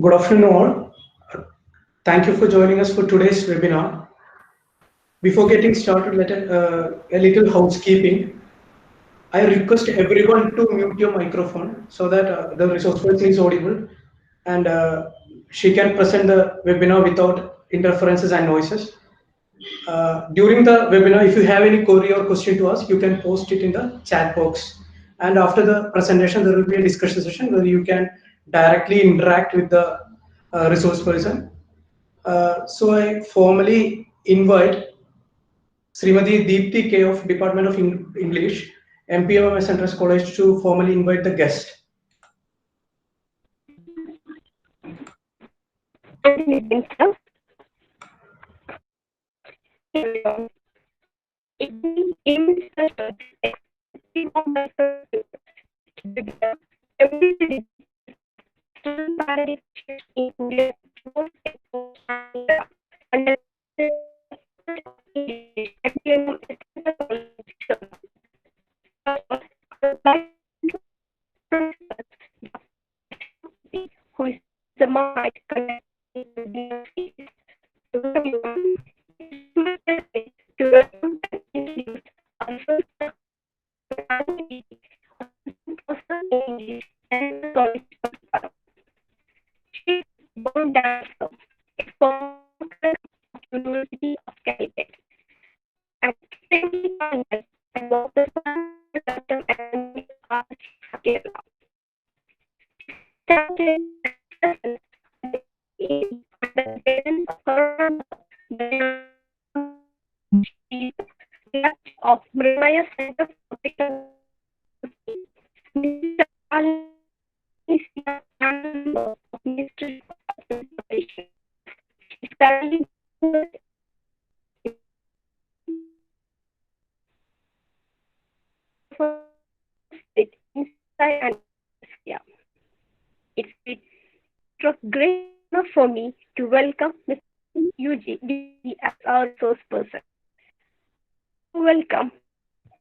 Good afternoon, all. Thank you for joining us for today's webinar. Before getting started, a little housekeeping. I request everyone to mute your microphone so that the resource person is audible and she can present the webinar without interferences and noises. During the webinar, if you have any query or question to ask, you can post it in the chat box. And after the presentation, there will be a discussion session where you can directly interact with the resource person. So I formally invite Srimati Deepti K of Department of English, MPMS Central College to formally invite the guest. Who is the mic to welcome and introduce our first person in English and College of Ottapalam. She is born dancer, a former University of Calicut, and extremely talented and was the Kutiyattam and Arts of Kerala. Started as under the guidance of her mother, she is Dept of Mrimaya Center for Technology. Ms.Salini is the of Ministry of Conservation. She is currently inside and yeah. It was great enough for me to welcome Ms. UG as our resource person. Welcome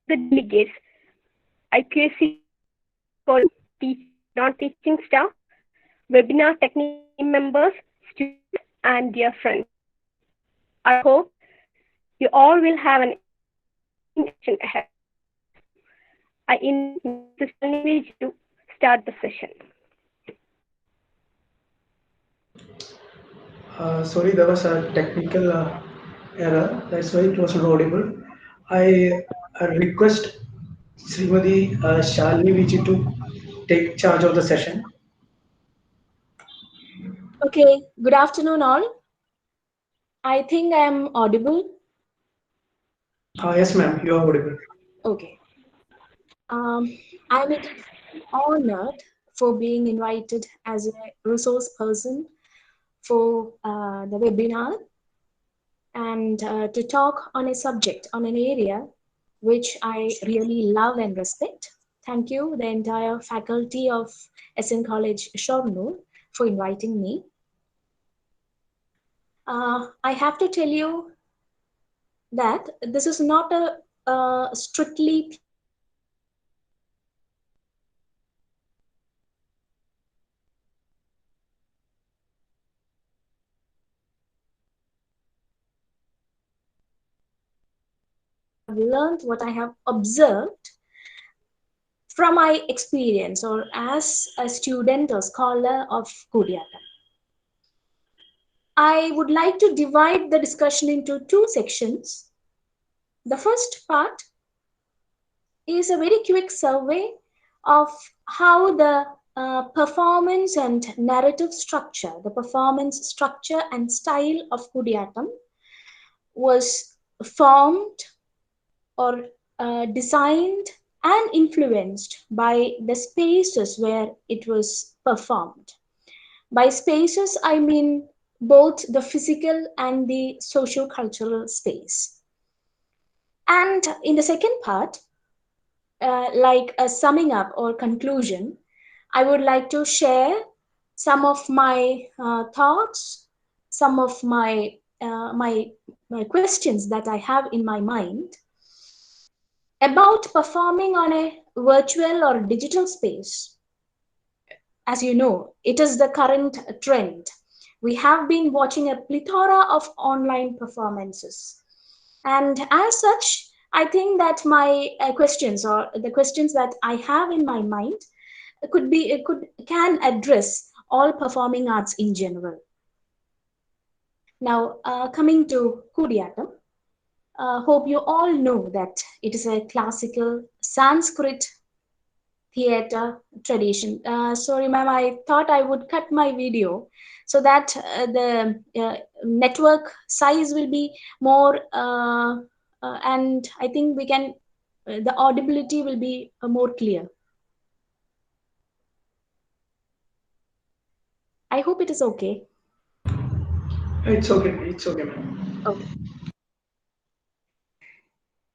the delegates, IQAC for non-teaching staff, webinar technical members, students, and dear friends. I hope you all will have an session ahead. I invite Ms.Salini to start the session. Sorry, there was a technical error. That's why it was not audible. I request Srimati Shalini to take charge of the session. Okay, good afternoon all. I think I am audible. Yes, ma'am, you are audible. Okay. I'm honored for being invited as a resource person for the webinar and to talk on a subject, on an area which I really love and respect. Thank you, the entire faculty of SN College Shornur, for inviting me. I have to tell you that this is not a strictly learned, what I have observed from my experience or as a student or scholar of Kutiyattam. I would like to divide the discussion into two sections. The first part is a very quick survey of how the performance and narrative structure, the performance structure and style of Kutiyattam was formed or designed and influenced by the spaces where it was performed. By spaces, I mean both the physical and the socio-cultural space. And in the second part, like a summing up or conclusion, I would like to share some of my thoughts, some of my questions that I have in my mind about performing on a virtual or digital space, as you know, it is the current trend. We have been watching a plethora of online performances. And as such, I think that my questions or the questions that I have in my mind can address all performing arts in general. Now, coming to Kutiyattam, hope you all know that it is a classical Sanskrit theater tradition. Sorry, ma'am, I thought I would cut my video so that the network size will be more, and I think we can, the audibility will be more clear. I hope it is okay. It's okay. It's okay, ma'am. Okay.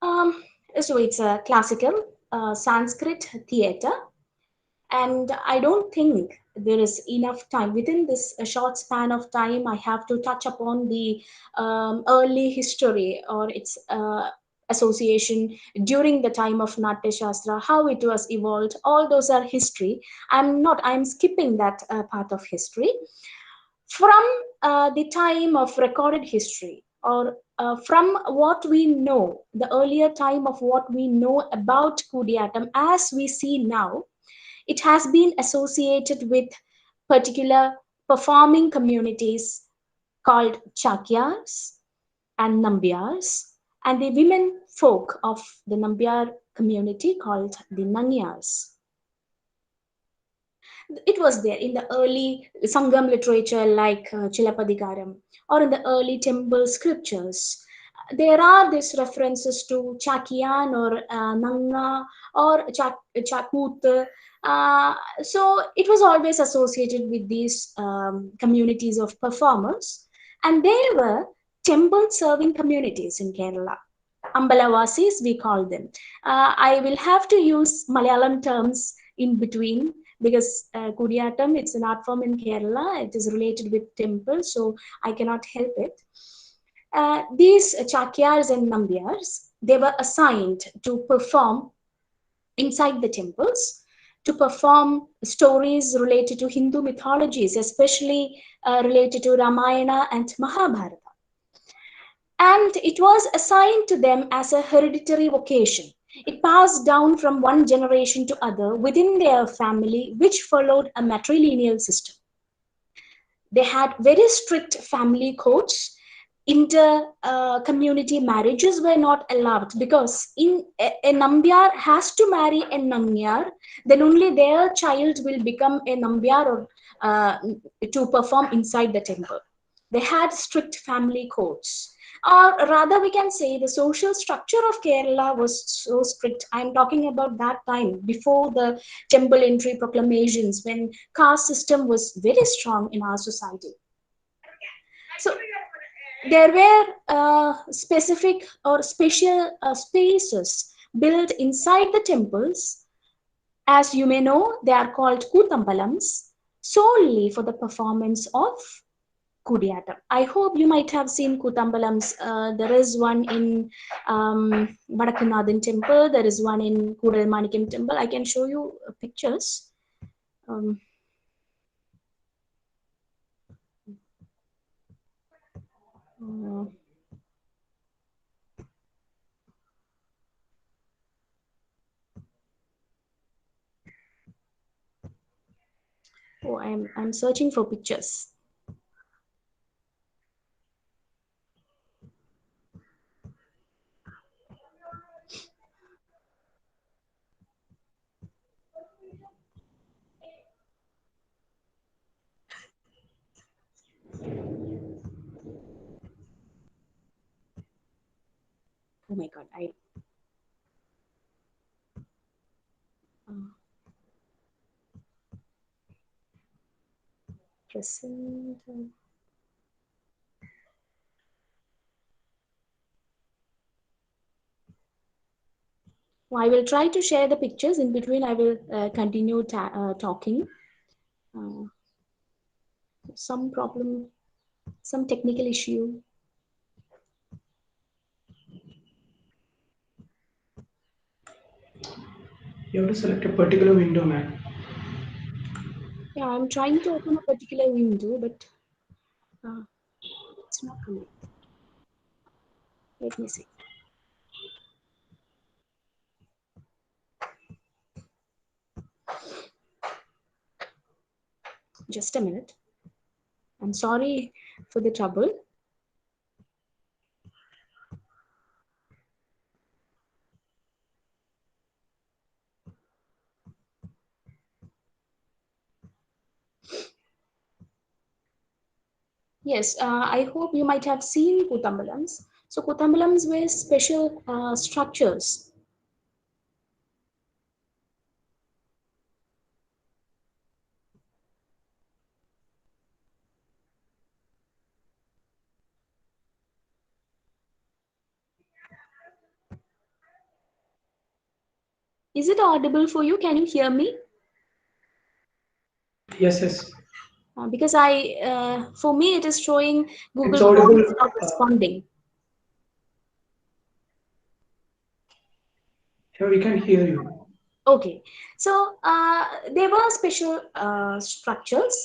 Um, so it's a classical Sanskrit theater, and I don't think there is enough time within this short span of time. I have to touch upon the early history or its association during the time of Natya Shastra, how it was evolved. All those are history. I'm skipping that part of history. From the time of recorded history, or from what we know, the earlier time of what we know about Kutiyattam as we see now, it has been associated with particular performing communities called Chakyars and Nambiars, and the women folk of the Nambiar community called the Nangyars. It was there in the early Sangam literature like Chilapadikaram, or in the early temple scriptures. There are these references to Chakyan or Nanga or Chakut. So it was always associated with these communities of performers, and they were temple serving communities in Kerala. Ambalavasis, we call them. I will have to use Malayalam terms in between because Kutiyattam, it's an art form in Kerala. It is related with temples, so I cannot help it. These Chakyars and Nambiars, they were assigned to perform inside the temples, to perform stories related to Hindu mythologies, especially related to Ramayana and Mahabharata. And it was assigned to them as a hereditary vocation. It passed down from one generation to other within their family, which followed a matrilineal system. They had very strict family codes. Inter community marriages were not allowed because a Nambyar has to marry a Nangyar, then only their child will become a Nambyar or to perform inside the temple. They had strict family codes, or rather we can say the social structure of Kerala was so strict. I'm talking about that time before the temple entry proclamations, when caste system was very strong in our society. So there were specific or special spaces built inside the temples. As you may know, they are called Kutambalams, solely for the performance of Kutiyattam. I hope you might have seen Kutambalams. There is one in Vadakkunnathan temple. There is one in Kudalmanikam temple. I can show you pictures. Oh, I'm searching for pictures. Oh my God, I. Present. I will try to share the pictures. In between, I will continue talking. Some problem, some technical issue. You have to select a particular window, man. Yeah, I'm trying to open a particular window, but uh, it's not coming. Let me see. Just a minute. I'm sorry for the trouble. Yes, I hope you might have seen Kutambalams. So Kutambalams were special structures. Is it audible for you? Can you hear me? Yes, yes. Because for me, it is showing It's Google Chrome audible. is not responding. Yeah, we can hear you. Okay, so there were special structures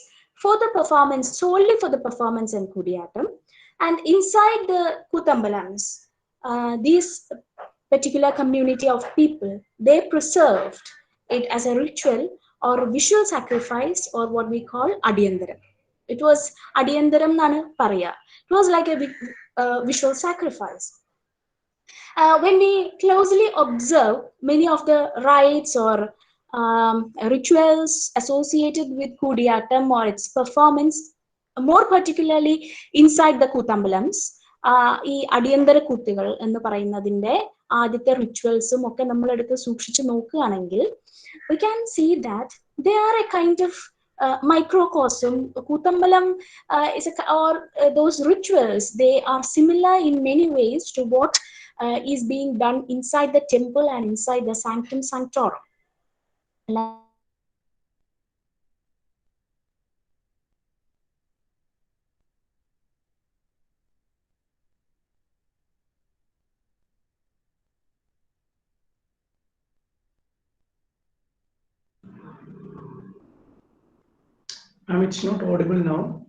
for the performance, solely for the performance in Kutiyattam, and inside the Kutambalams, these particular community of people, they preserved it as a ritual or a visual sacrifice or what we call Adiyandaram. It was Adiyandaram nanu paraya. It was like a visual sacrifice. When we closely observe many of the rites or rituals associated with Kudiyattam or its performance, more particularly inside the Kutambalams, ഈ അടിയന്തര കൂത്തുകൾ എന്ന് പറയുന്നതിൻ്റെ ആദ്യത്തെ റിച്വൽസും ഒക്കെ നമ്മളെടുത്ത് സൂക്ഷിച്ചു നോക്കുകയാണെങ്കിൽ we can see that they are a kind of microcosm. Kutambalam those rituals, they are similar in many ways to what is being done inside the temple and inside the sanctum sanctorum. Like It's not audible now.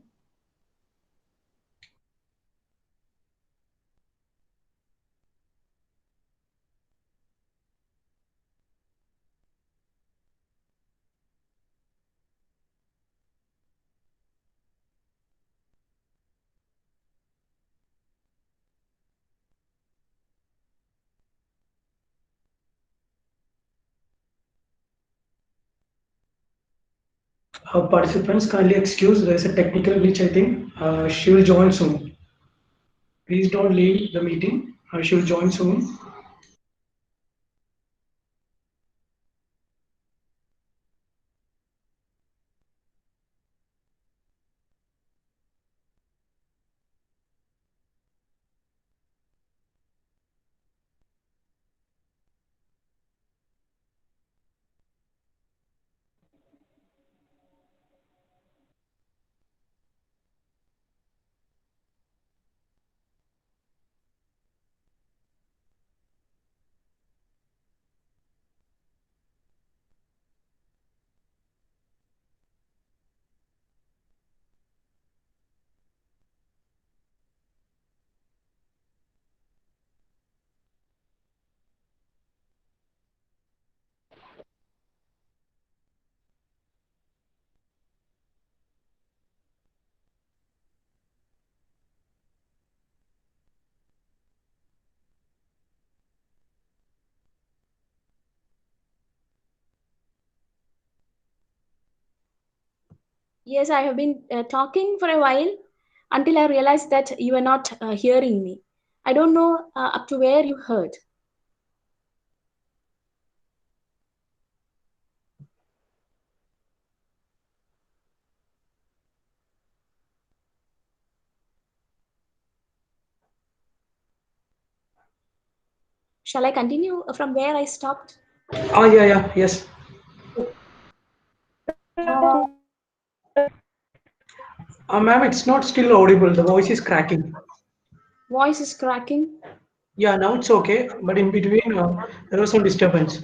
Participants kindly excuse. There's a technical glitch, I think. She will join soon. Please don't leave the meeting. She will join soon. yes, I have been talking for a while until I realized that you are not hearing me. I don't know up to where you heard. Shall I continue from where I stopped? Oh, yeah, yeah, yes. Ma'am, it's not still audible. The voice is cracking. Voice is cracking. Yeah, now it's okay. But in between, there was some disturbance.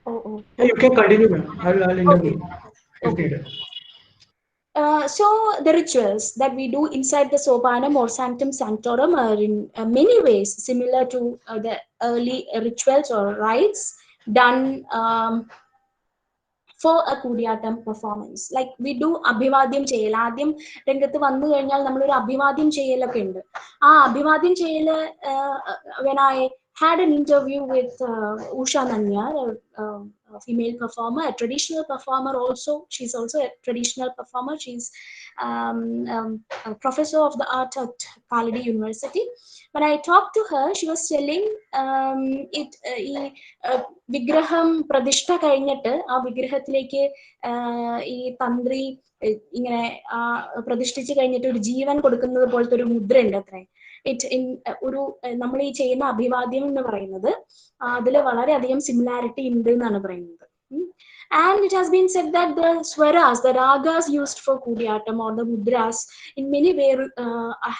Oh, oh. Yeah, you can continue, ma'am. I'll Okay. intervene. 15. So the rituals that we do inside the sopanam or sanctum sanctorum are in many ways similar to the early rituals or rites done for a Kutiyattam performance. Like we do Abhivadyam Cheyal. ആദ്യം രംഗത്ത് വന്നു കഴിഞ്ഞാൽ നമ്മളൊരു അഭിവാദ്യം ചെയ്യലൊക്കെ ഉണ്ട്. ആ അഭിവാദ്യം ചെയ്യല് when I had an interview with Usha Nanyar, a female performer, a traditional performer also. She's also a traditional performer. She's a professor of the art at Kaladi University. When I talked to her, she was telling വിഗ്രഹം പ്രതിഷ്ഠ കഴിഞ്ഞിട്ട് ആ വിഗ്രഹത്തിലേക്ക് ഈ തന്ത്രി ഇങ്ങനെ പ്രതിഷ്ഠിച്ചു കഴിഞ്ഞിട്ട് ഒരു ജീവൻ കൊടുക്കുന്നത് പോലത്തെ ഒരു മുദ്ര ഉണ്ട് അത്രേ. ഒരു നമ്മൾ ഈ ചെയ്യുന്ന അഭിവാദ്യം എന്ന് പറയുന്നത് അതിൽ വളരെയധികം സിമിലാരിറ്റി ഉണ്ട് എന്നാണ് പറയുന്നത്. And it has been said that the swaras, the ragas used for Kutiyattam or the mudras, in many ways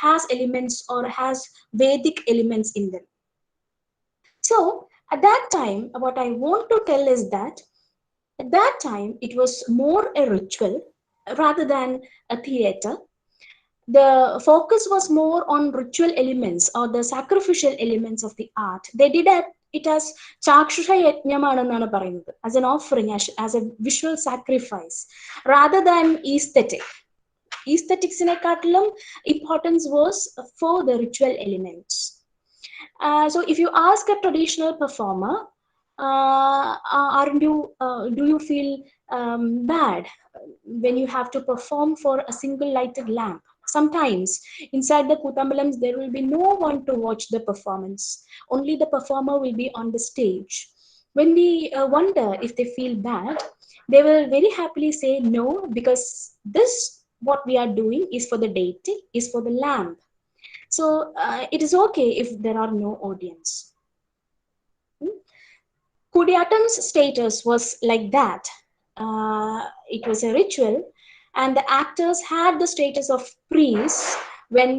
has elements or has Vedic elements in them. So at that time, what I want to tell is that at that time it was more a ritual rather than a theater. The focus was more on ritual elements or the sacrificial elements of the art. They did it as chakshusha yajnamanananu parayunnathu, as an offering, as a visual sacrifice, rather than aesthetic. Aesthetics in a katlum importance was for the ritual elements. So if you ask a traditional performer, do you feel bad when you have to perform for a single lighted lamp? Sometimes inside the Kutiyattam there will be no one to watch the performance. Only the performer will be on the stage. When we wonder if they feel bad, they will very happily say no, because this what we are doing is for the deity, is for the lamp. So it is okay if there are no audience. Kutiyattam's status was like that. It was a ritual, and the actors had the status of priests when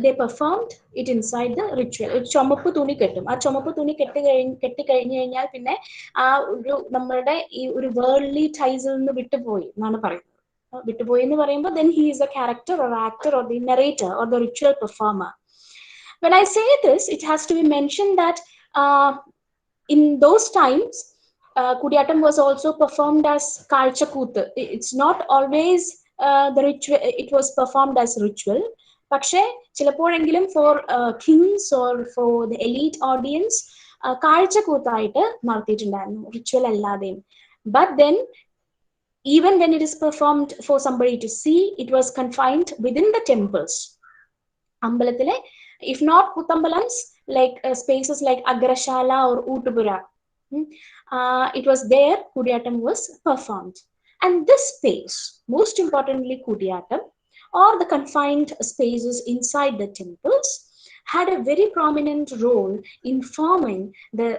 they performed it inside the ritual. ചുമപ്പ് തുണി കെട്ടും. ആ ചുമപ്പ് തുണി കെട്ടിക്കഴിഞ്ഞു കഴിഞ്ഞാൽ പിന്നെ ആ ഒരു നമ്മളുടെ ഈ ഒരു വേൾഡ്ലി ടൈസിൽ നിന്ന് വിട്ടുപോയി എന്നാണ് പറയുന്നത്. വിട്ടുപോയി എന്ന് പറയുമ്പോൾ then he is a character or actor or the narrator or the ritual performer. When I say this, it has to be mentioned that in those times Kutiyattam was also performed as kalchakooth. It's not always the ritual, it was performed as ritual. പക്ഷേ ചിലപ്പോഴെങ്കിലും for kings or for the elite audience കാഴ്ചക്കൂത്തായിട്ട് നടത്തിയിട്ടുണ്ടായിരുന്നു, ritual അല്ലാതെയും. But then even when it is performed for somebody to see, it was confined within the temples. അമ്പലത്തിലെ, if not Kuttambalams, like spaces like Agrashala or Utupura, it was there Kutiyattam was performed. And this space, most importantly Kutiyattam, or the confined spaces inside the temples, had a very prominent role in forming the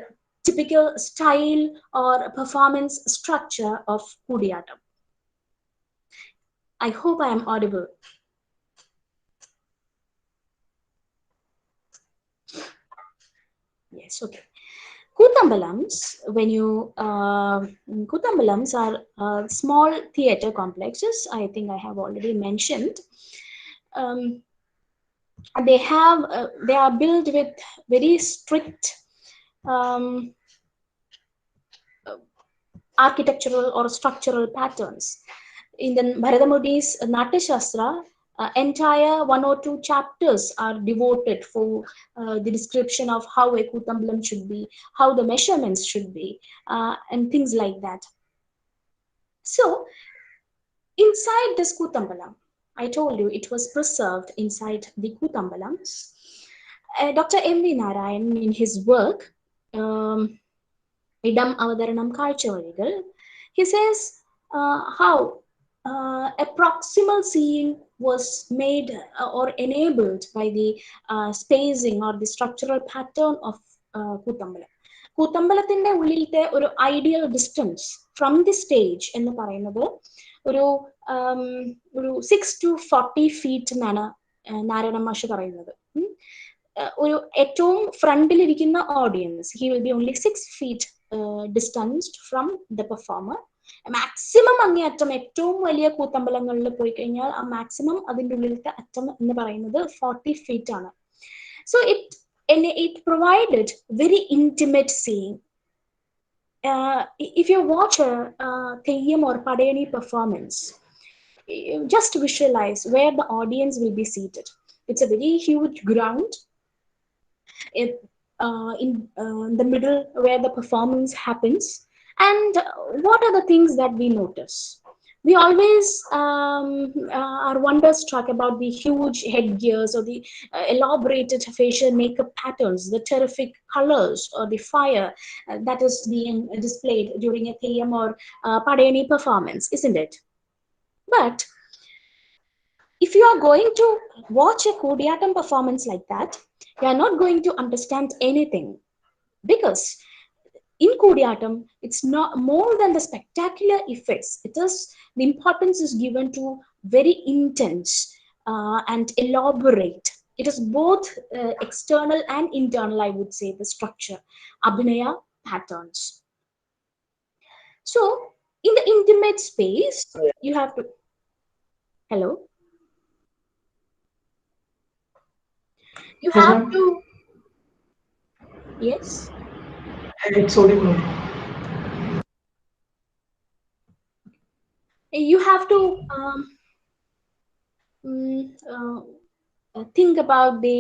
typical style or performance structure of Kutiyattam. I hope I am audible. Yes, okay. Kuttambalams, Kuttambalams are small theatre complexes. I think I have already mentioned. They are built with very strict architectural or structural patterns. In the Bharadamudi's Natya Shastra, entire 1 or 2 chapters are devoted for the description of how a Kuttambalam should be, how the measurements should be, and things like that. So inside this Kuttambalam, I told you it was preserved inside the Kuttambalams. Dr. M.V. Narayan, in his work Idam Avadaranam Kalchavaligal, he says how a proximal seeing was made or enabled by the spacing or the structural pattern of Kuttambalam. Kuttambalത്തിന്റെ ഉള്ളിലത്തെ ഒരു ideal distance from the stage എന്ന് പറയുന്നത് ഒരു 6 to 40 feet എന്നാണ് നാരായണ മാഷ് പറയുന്നത്. ഒരു ഏറ്റവും ഫ്രണ്ടിലിരിക്കുന്ന audience, he will be only 6 feet distanced from the performer. Maximum അങ്ങേയറ്റം ഏറ്റവും വലിയ കൂത്തമ്പലങ്ങളിൽ പോയി കഴിഞ്ഞാൽ ആ മാക്സിമം അതിൻ്റെ ഉള്ളിലത്തെ അറ്റം എന്ന് പറയുന്നത് 40 feet ആണ്. So it provided very intimate seeing. If you watch a Theyyam or Padayani performance, just visualize where the audience will be seated. It's a very huge ground. In the middle where the performance happens. And what are the things that we notice? We always are wonder struck about the huge headgears or the elaborated facial makeup patterns, the terrific colors or the fire that is being displayed during a Theyyam or Padayani performance, isn't it? But if you are going to watch a Kutiyattam performance like that, you are not going to understand anything, because in Kutiyattam, it's not more than the spectacular effects. The importance is given to very intense and elaborate. It is both external and internal, I would say, the structure, abhinaya patterns. So in the intimate space, you have to, hello? You Yes, have ma'am. to, yes? It's audible. You have to think about the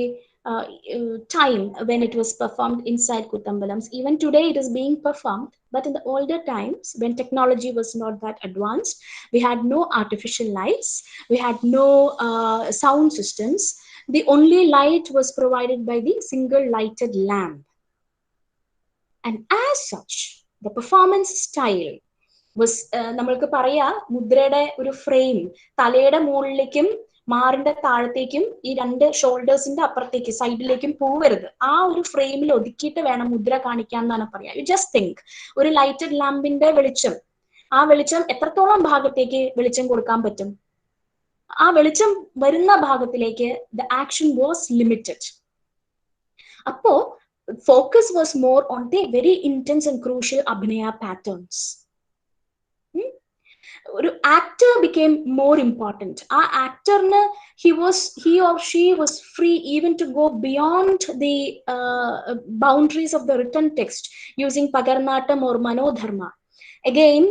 time when it was performed inside Kuttambalams. Even today it is being performed, but in the older times when technology was not that advanced, we had no artificial lights, we had no sound systems. The only light was provided by the single lighted lamp. And as such, the performance style was നമ്മൾക്ക് പറയാ മുദ്രയുടെ ഒരു frame തലയുടെ മുകളിലേക്കും മാറിന്റെ താഴത്തേക്കും ഈ രണ്ട് ഷോൾഡേഴ്സിന്റെ അപ്പുറത്തേക്ക് സൈഡിലേക്കും പോവരുത്. ആ ഒരു ഫ്രെയിമിൽ ഒതുക്കിയിട്ട് വേണം മുദ്ര കാണിക്കാൻ എന്നാണ് പറയാ. യു ജസ്റ്റ് തിങ്ക് ഒരു ലൈറ്റഡ് ലാമ്പിന്റെ വെളിച്ചം, ആ വെളിച്ചം എത്രത്തോളം ഭാഗത്തേക്ക് വെളിച്ചം കൊടുക്കാൻ പറ്റും? ആ വെളിച്ചം വരുന്ന ഭാഗത്തിലേക്ക് the action was limited. അപ്പോ focus was more on the very intense and crucial abhinaya patterns. ഒരു actor became more important. ആ actorന് he or she was free even to go beyond the boundaries of the written text using pagarnatam or manodharma. Again,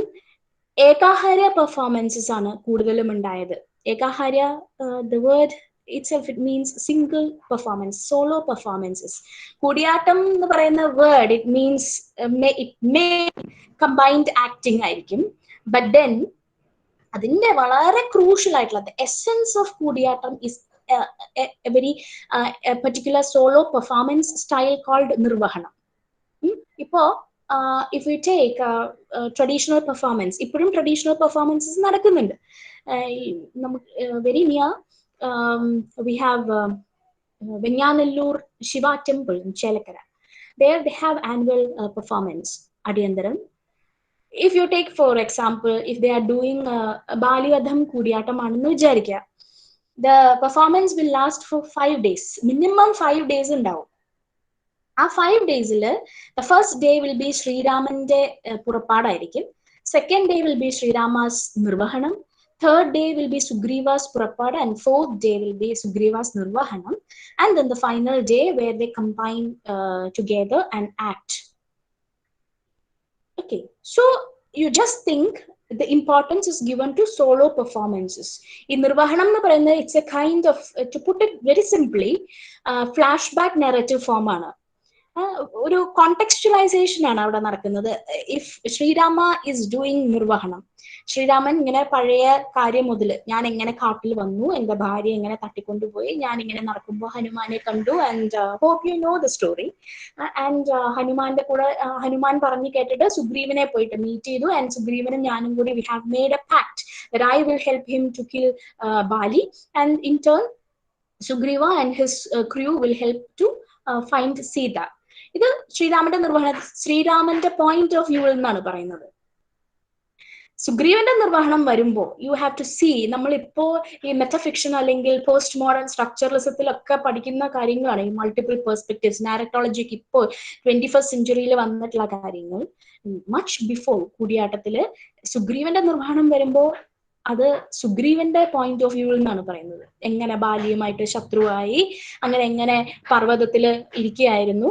ഏകാഹാര performances ആണ് കൂടുതലും ഉണ്ടായത്. ഏകാഹാര, the word itself, it means single performance, solo performances. Koodiyattam എന്ന് പറയുന്ന word, it means it may combined acting ആയിരിക്കും, but then അതിന്റെ വളരെ crucial ആയിട്ടുള്ള the essence of Koodiyattam is a very particular solo performance style called നിർവഹണം. ഇപ്പോ if we take traditional performance, ഇപ്പോഴും traditional performances നടക്കുന്നുണ്ട്. Very near we have Venyanallur Shiva temple in Chelakara. There they have annual performance, Adiyandaram. If you take, for example, if they are doing Baliyadham Kudiyattam ആണെന്ന് വിചാരിക്കുക, the performance will last for 5 days. Minimum 5 days ഉണ്ടാവും. ആ 5 days the first day will be ശ്രീരാമന്റെ പുറപ്പാടായിരിക്കും, second day will be ശ്രീരാമാസ് നിർവഹണം, third day will be Sugriva's purapad, and fourth day will be Sugriva's nirvahanam, and then the final day where they combine together and act. Okay, so you just think the importance is given to solo performances. In nirvahanam nu parayna, it's a kind of, to put it very simply, flashback narrative form aanu. ഒരു കോണ്ടെക്സ്റ്റുവലൈസേഷൻ ആണ് അവിടെ നടക്കുന്നത്. If Sreerama is doing നിർവഹണം, ശ്രീരാമൻ ഇങ്ങനെ പഴയ കാര്യം മുതൽ, ഞാൻ എങ്ങനെ കാട്ടിൽ വന്നു, എന്റെ ഭാര്യ എങ്ങനെ തട്ടിക്കൊണ്ടുപോയി, ഞാൻ ഇങ്ങനെ നടക്കുമ്പോൾ ഹനുമാനെ കണ്ടു, and hope you know the story. And ഹനുമാന്റെ കൂടെ ഹനുമാൻ പറഞ്ഞു കേട്ടിട്ട് സുഗ്രീവനെ പോയിട്ട് മീറ്റ് ചെയ്തു, ആൻഡ് സുഗ്രീവനും ഞാനും കൂടി we have made a pact that I will help him to kill Bali, and in turn Sugriva and his crew will help to find Sita. ഇത് ശ്രീരാമന്റെ നിർവഹണ, ശ്രീരാമന്റെ പോയിന്റ് ഓഫ് വ്യൂവിൽ നിന്നാണ് പറയുന്നത്. സുഗ്രീവന്റെ നിർവഹണം വരുമ്പോൾ യു ഹാവ് ടു സീ, നമ്മളിപ്പോ ഈ മെറ്റഫിക്ഷൻ അല്ലെങ്കിൽ പോസ്റ്റ് മോഡേൺ സ്ട്രക്ചറലിസത്തിലൊക്കെ പഠിക്കുന്ന കാര്യങ്ങളാണ് ഈ മൾട്ടിപ്പിൾ പെർസ്പെക്റ്റീവ്സ്, നാരറ്റോളജിക്ക് ഇപ്പോൾ 21st സെഞ്ചുറിയിൽ വന്നിട്ടുള്ള കാര്യങ്ങൾ. മച്ച് ബിഫോർ കൂടിയാട്ടത്തില് സുഗ്രീവന്റെ നിർവഹണം വരുമ്പോൾ അത് സുഗ്രീവന്റെ പോയിന്റ് ഓഫ് വ്യൂവിൽ നിന്നാണ് പറയുന്നത്. എങ്ങനെ ബാല്യമായിട്ട് ശത്രുവായി, അങ്ങനെ എങ്ങനെ പർവ്വതത്തില് ഇരിക്കുകയായിരുന്നു,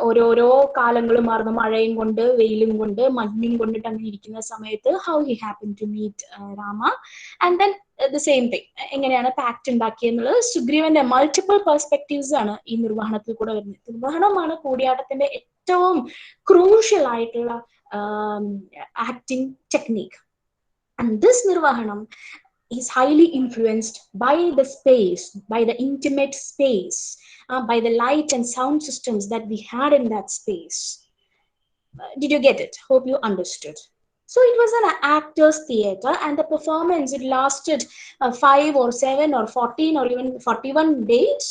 ഓരോരോ കാലങ്ങളും മാറുന്നു, മഴയും കൊണ്ട് വെയിലും കൊണ്ട് മഞ്ഞും കൊണ്ടിട്ട് അങ്ങനെ ഇരിക്കുന്ന സമയത്ത് how he happen to meet Rama, and then the same thing, എങ്ങനെയാണ് പാക്ട് ഉണ്ടാക്കിയെന്നുള്ളത് സുഗ്രീവന്റെ മൾട്ടിപ്പിൾ പെർസ്പെക്റ്റീവ്സ് ആണ് ഈ നിർവഹണത്തിൽ കൂടെ വരുന്നത്. നിർവഹണമാണ് കൂടിയാട്ടത്തിന്റെ ഏറ്റവും ക്രൂഷ്യൽ ആയിട്ടുള്ള acting technique. And this nirvahanam is highly influenced by the space, by the intimate space, by the light and sound systems that we had in that space. Did you get it? Hope you understood. So it was an actor's theater, and the performance, it lasted 5 or 7 or 14 or even 41 days.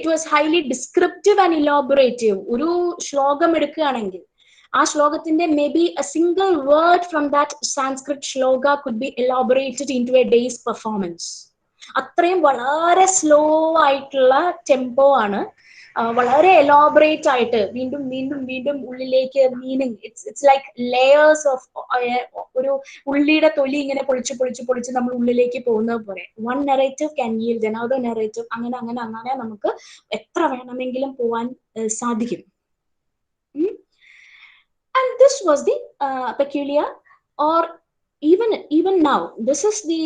It was highly descriptive and elaborative. ഒരു ശ്ലോകം എടുക്കുകയാണെങ്കിൽ ആ ശ്ലോകത്തിന്റെ maybe a single word from that Sanskrit shloka could be elaborated into a day's performance. അത്രയും വളരെ slow ആയിട്ടുള്ള tempo ആണ്, വളരെ elaborate ആയിട്ട് വീണ്ടും വീണ്ടും വീണ്ടും ഉള്ളിലേക്ക് meaning, it's like layers of ഒരു ഉള്ളിയുടെ തൊലി ഇങ്ങനെ പൊളിച്ച് പൊളിച്ച് പൊളിച്ച് നമ്മൾ ഉള്ളിലേക്ക് പോകുന്നത് പോലെ. One narrative can yield another narrative, അങ്ങനെ അങ്ങനെ അങ്ങനെ നമുക്ക് എത്ര വേണമെങ്കിലും പോവാൻ സാധിക്കും. And this was the peculiar, or even now this is the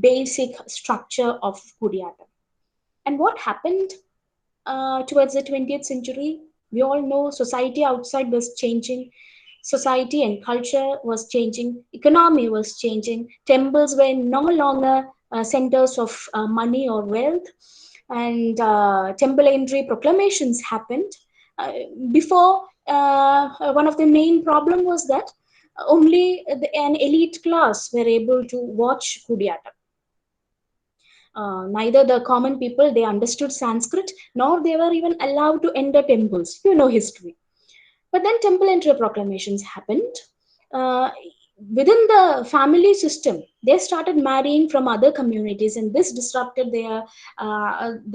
basic structure of Kutiyattam. And what happened towards the 20th century, we all know society outside was changing, society and culture was changing, economy was changing, temples were no longer centers of money or wealth, and temple entry proclamations happened. Before, one of the main problem was that only an elite class were able to watch Kutiyattam. Neither the common people, they understood Sanskrit, nor they were even allowed to enter temples. You know history. But then temple entry proclamations happened. Uh, Within the family system, they started marrying from other communities, and this disrupted their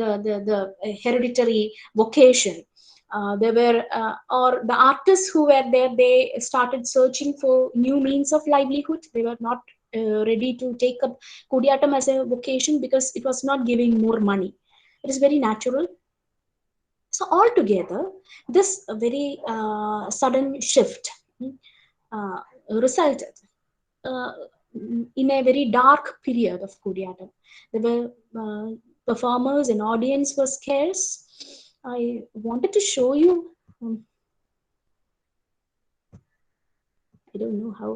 the hereditary vocation. There were or the artists who were there, they started searching for new means of livelihood. They were not ready to take up Kutiyattam as a vocation because it was not giving more money. It is very natural. So altogether, this very sudden shift resulted in a very dark period of Kutiyattam. There were performers and audience was scarce. I wanted to show you. I don't know how.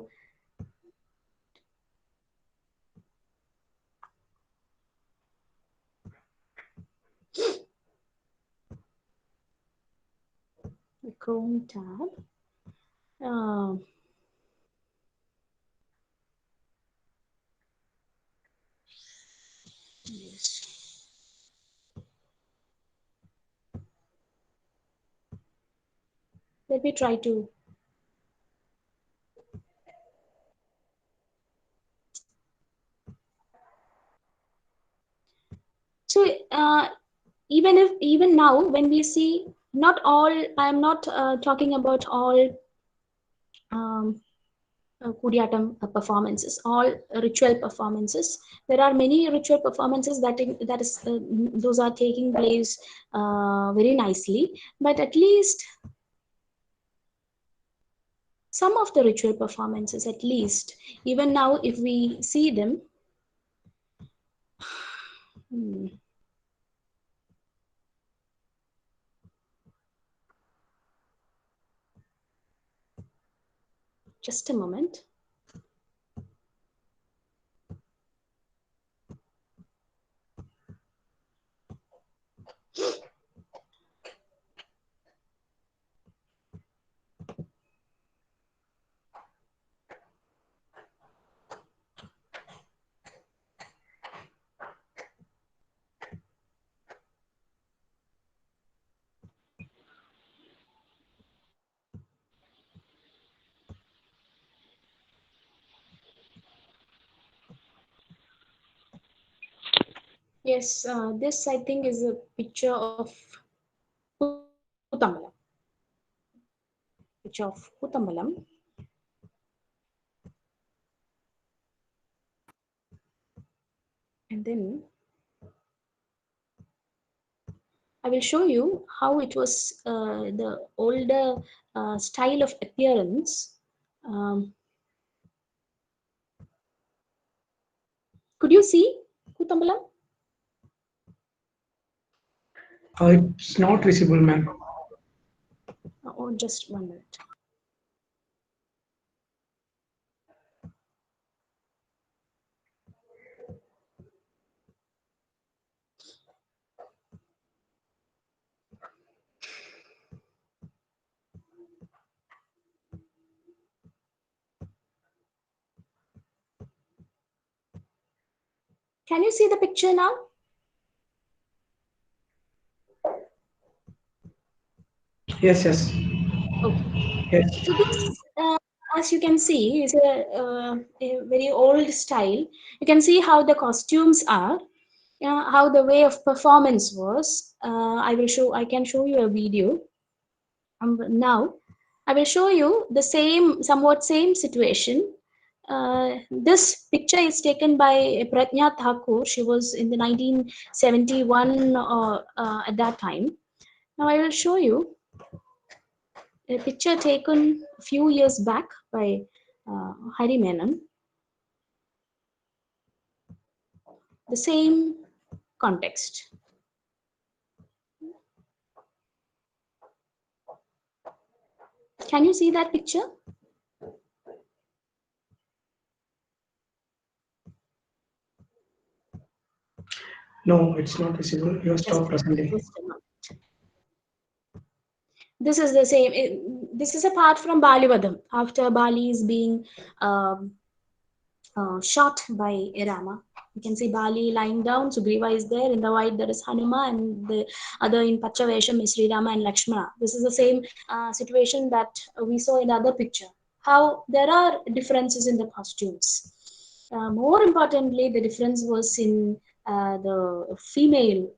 The Chrome tab. Yes. Let me try to. So even now when we see, not all, I'm not talking about all Kutiyattam performances, all ritual performances. There are many ritual performances that is those are taking place very nicely, but at least some of the ritual performances, at least even now if we see them, just a moment. Yes, this I think is a picture of Kutamalam. Picture of Kutamalam. And then I will show you how it was the older style of appearance. Um, could you see Kutamalam? It's not visible, ma'am. Oh, just 1 minute. Can you see the picture now? Yes, yes, Okay. yes. So this, as you can see, is a very old style. You can see how the costumes are, how the way of performance was. I will show. I can show you a video. Now, I will show you the same, somewhat same situation. This picture is taken by Pratnya Thakur. She was in the 1971 at that time. Now I will show you a picture taken a few years back by Hari Menon. The same context. Can you see that picture? No, it's not visible. You have Just, stopped presenting. just a moment. This is the same. This is a part from Balivadam after Bali is being um, shot by Rama. You can see Bali lying down. Sugriva is there. In the white, there is Hanuma, and the other in Pachavesham is Sri Rama and Lakshmana. This is the same situation that we saw in the other picture. How there are differences in the costumes. More importantly, the difference was in the female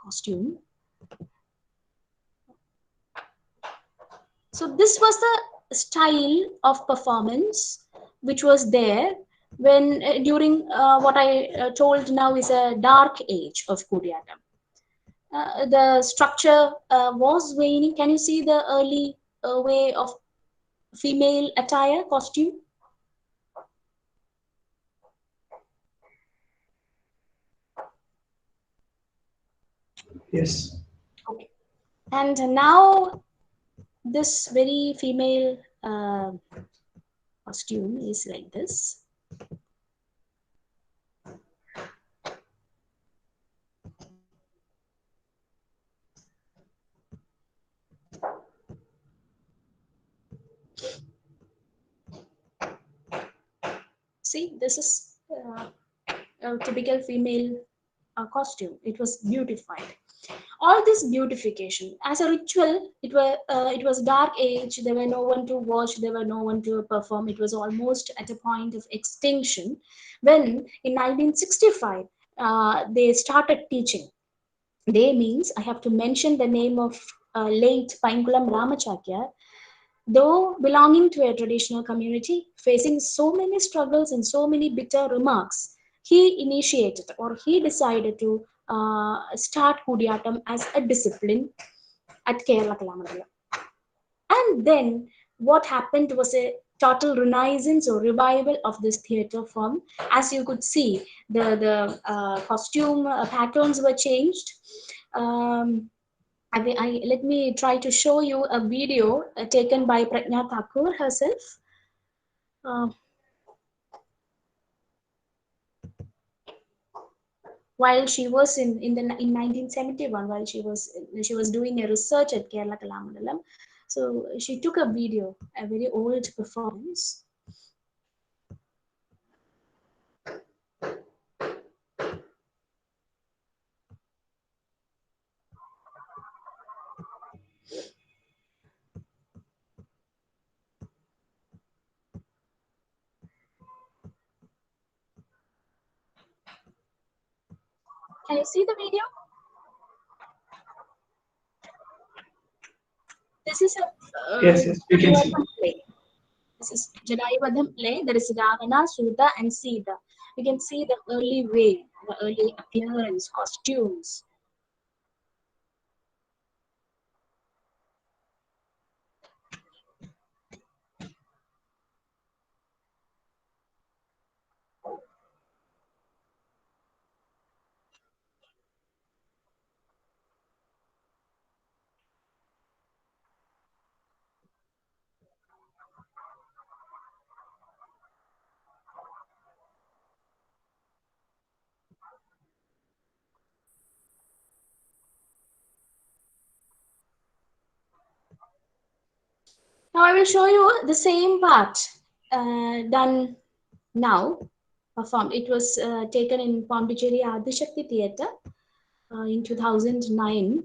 costume. So this was the style of performance which was there when during what I told now is a dark age of Kutiyattam. The structure was waning. Can you see the early way of female attire costume? Yes. Okay. And now this very female costume is like this. See, this is a typical female costume. It was beautified. All this beautification as a ritual. It was dark age. There were no one to watch. There were no one to perform. It was almost at a point of extinction when in 1965 they started teaching. They means I have to mention the name of late Painkulam Ramachakya. Though belonging to a traditional community, facing so many struggles and so many bitter remarks, he initiated or he decided to start Kudiyattam as a discipline at Kerala Kalamandalam. And then what happened was a total renaissance or revival of this theatre form. As you could see, the costume patterns were changed. Um, let me try to show you a video taken by Pratnya Thakur herself. Uh, while she was in 1971, while she was doing a research at Kerala Kalamandalam, so she took a video, a very old performance. Can you see the video? This is a Yes, yes, we can see. play. This is Jadayavadham play. There is Ravana, Sudha, and Sita. You can see the early way, the early appearance, costumes. Now I will show you the same part done now, performed. It was taken in Pondicherry Adishakti Theatre in 2009.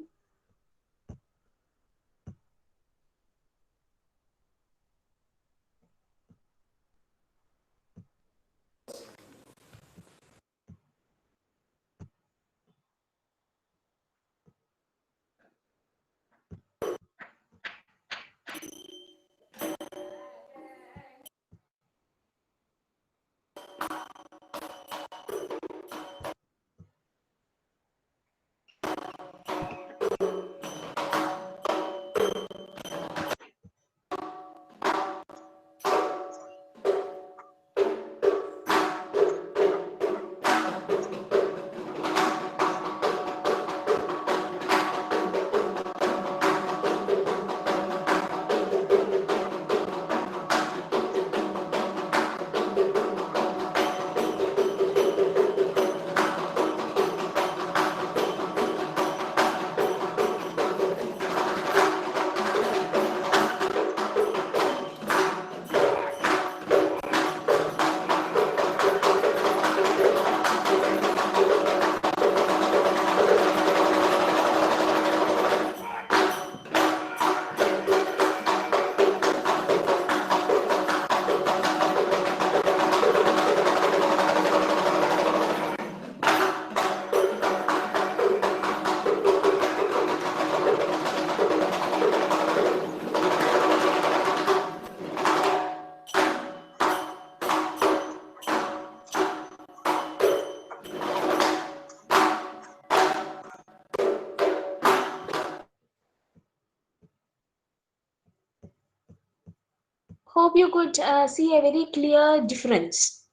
Hope you could see a very clear difference.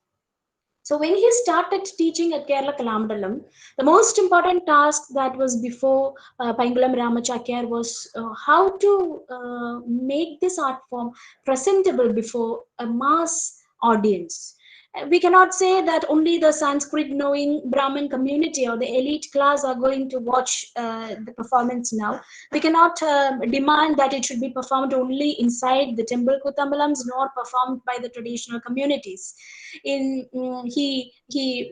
So when he started teaching at Kerala Kalamandalam, the most important task that was before Pangulam Ramachakya was how to make this art form presentable before a mass audience. We cannot say that only the Sanskrit knowing Brahmin community or the elite class are going to watch the performance now. We cannot demand that it should be performed only inside the temple Kutambalams nor performed by the traditional communities. He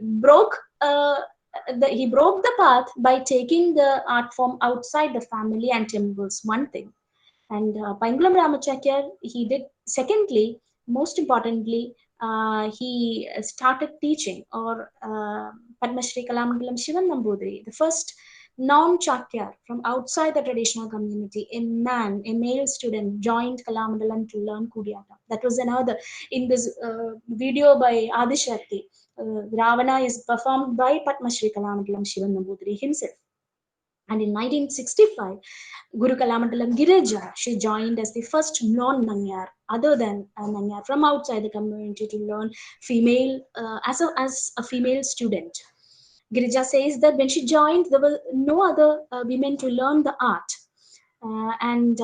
broke he broke the path by taking the art form outside the family and temples, one thing. And Pangulam Ramachakya, he did, secondly, most importantly, he started teaching, or Padma Shri Kalamandalam Shivan Nambudiri, the first non-Chakyar from outside the traditional community, a man, a male student, joined Kalamandalam to learn Kutiyattam. That was another. In this video by Adishakti, Ravana is performed by Padma Shri Kalamandalam Shivan Nambudiri himself. And in 1965, Guru Kalamandalam Girija, she joined as the first non-Nanyar, other than a Nanyar, from outside the community to learn female as a female student. Girija says that when she joined, there were no other women to learn the art, and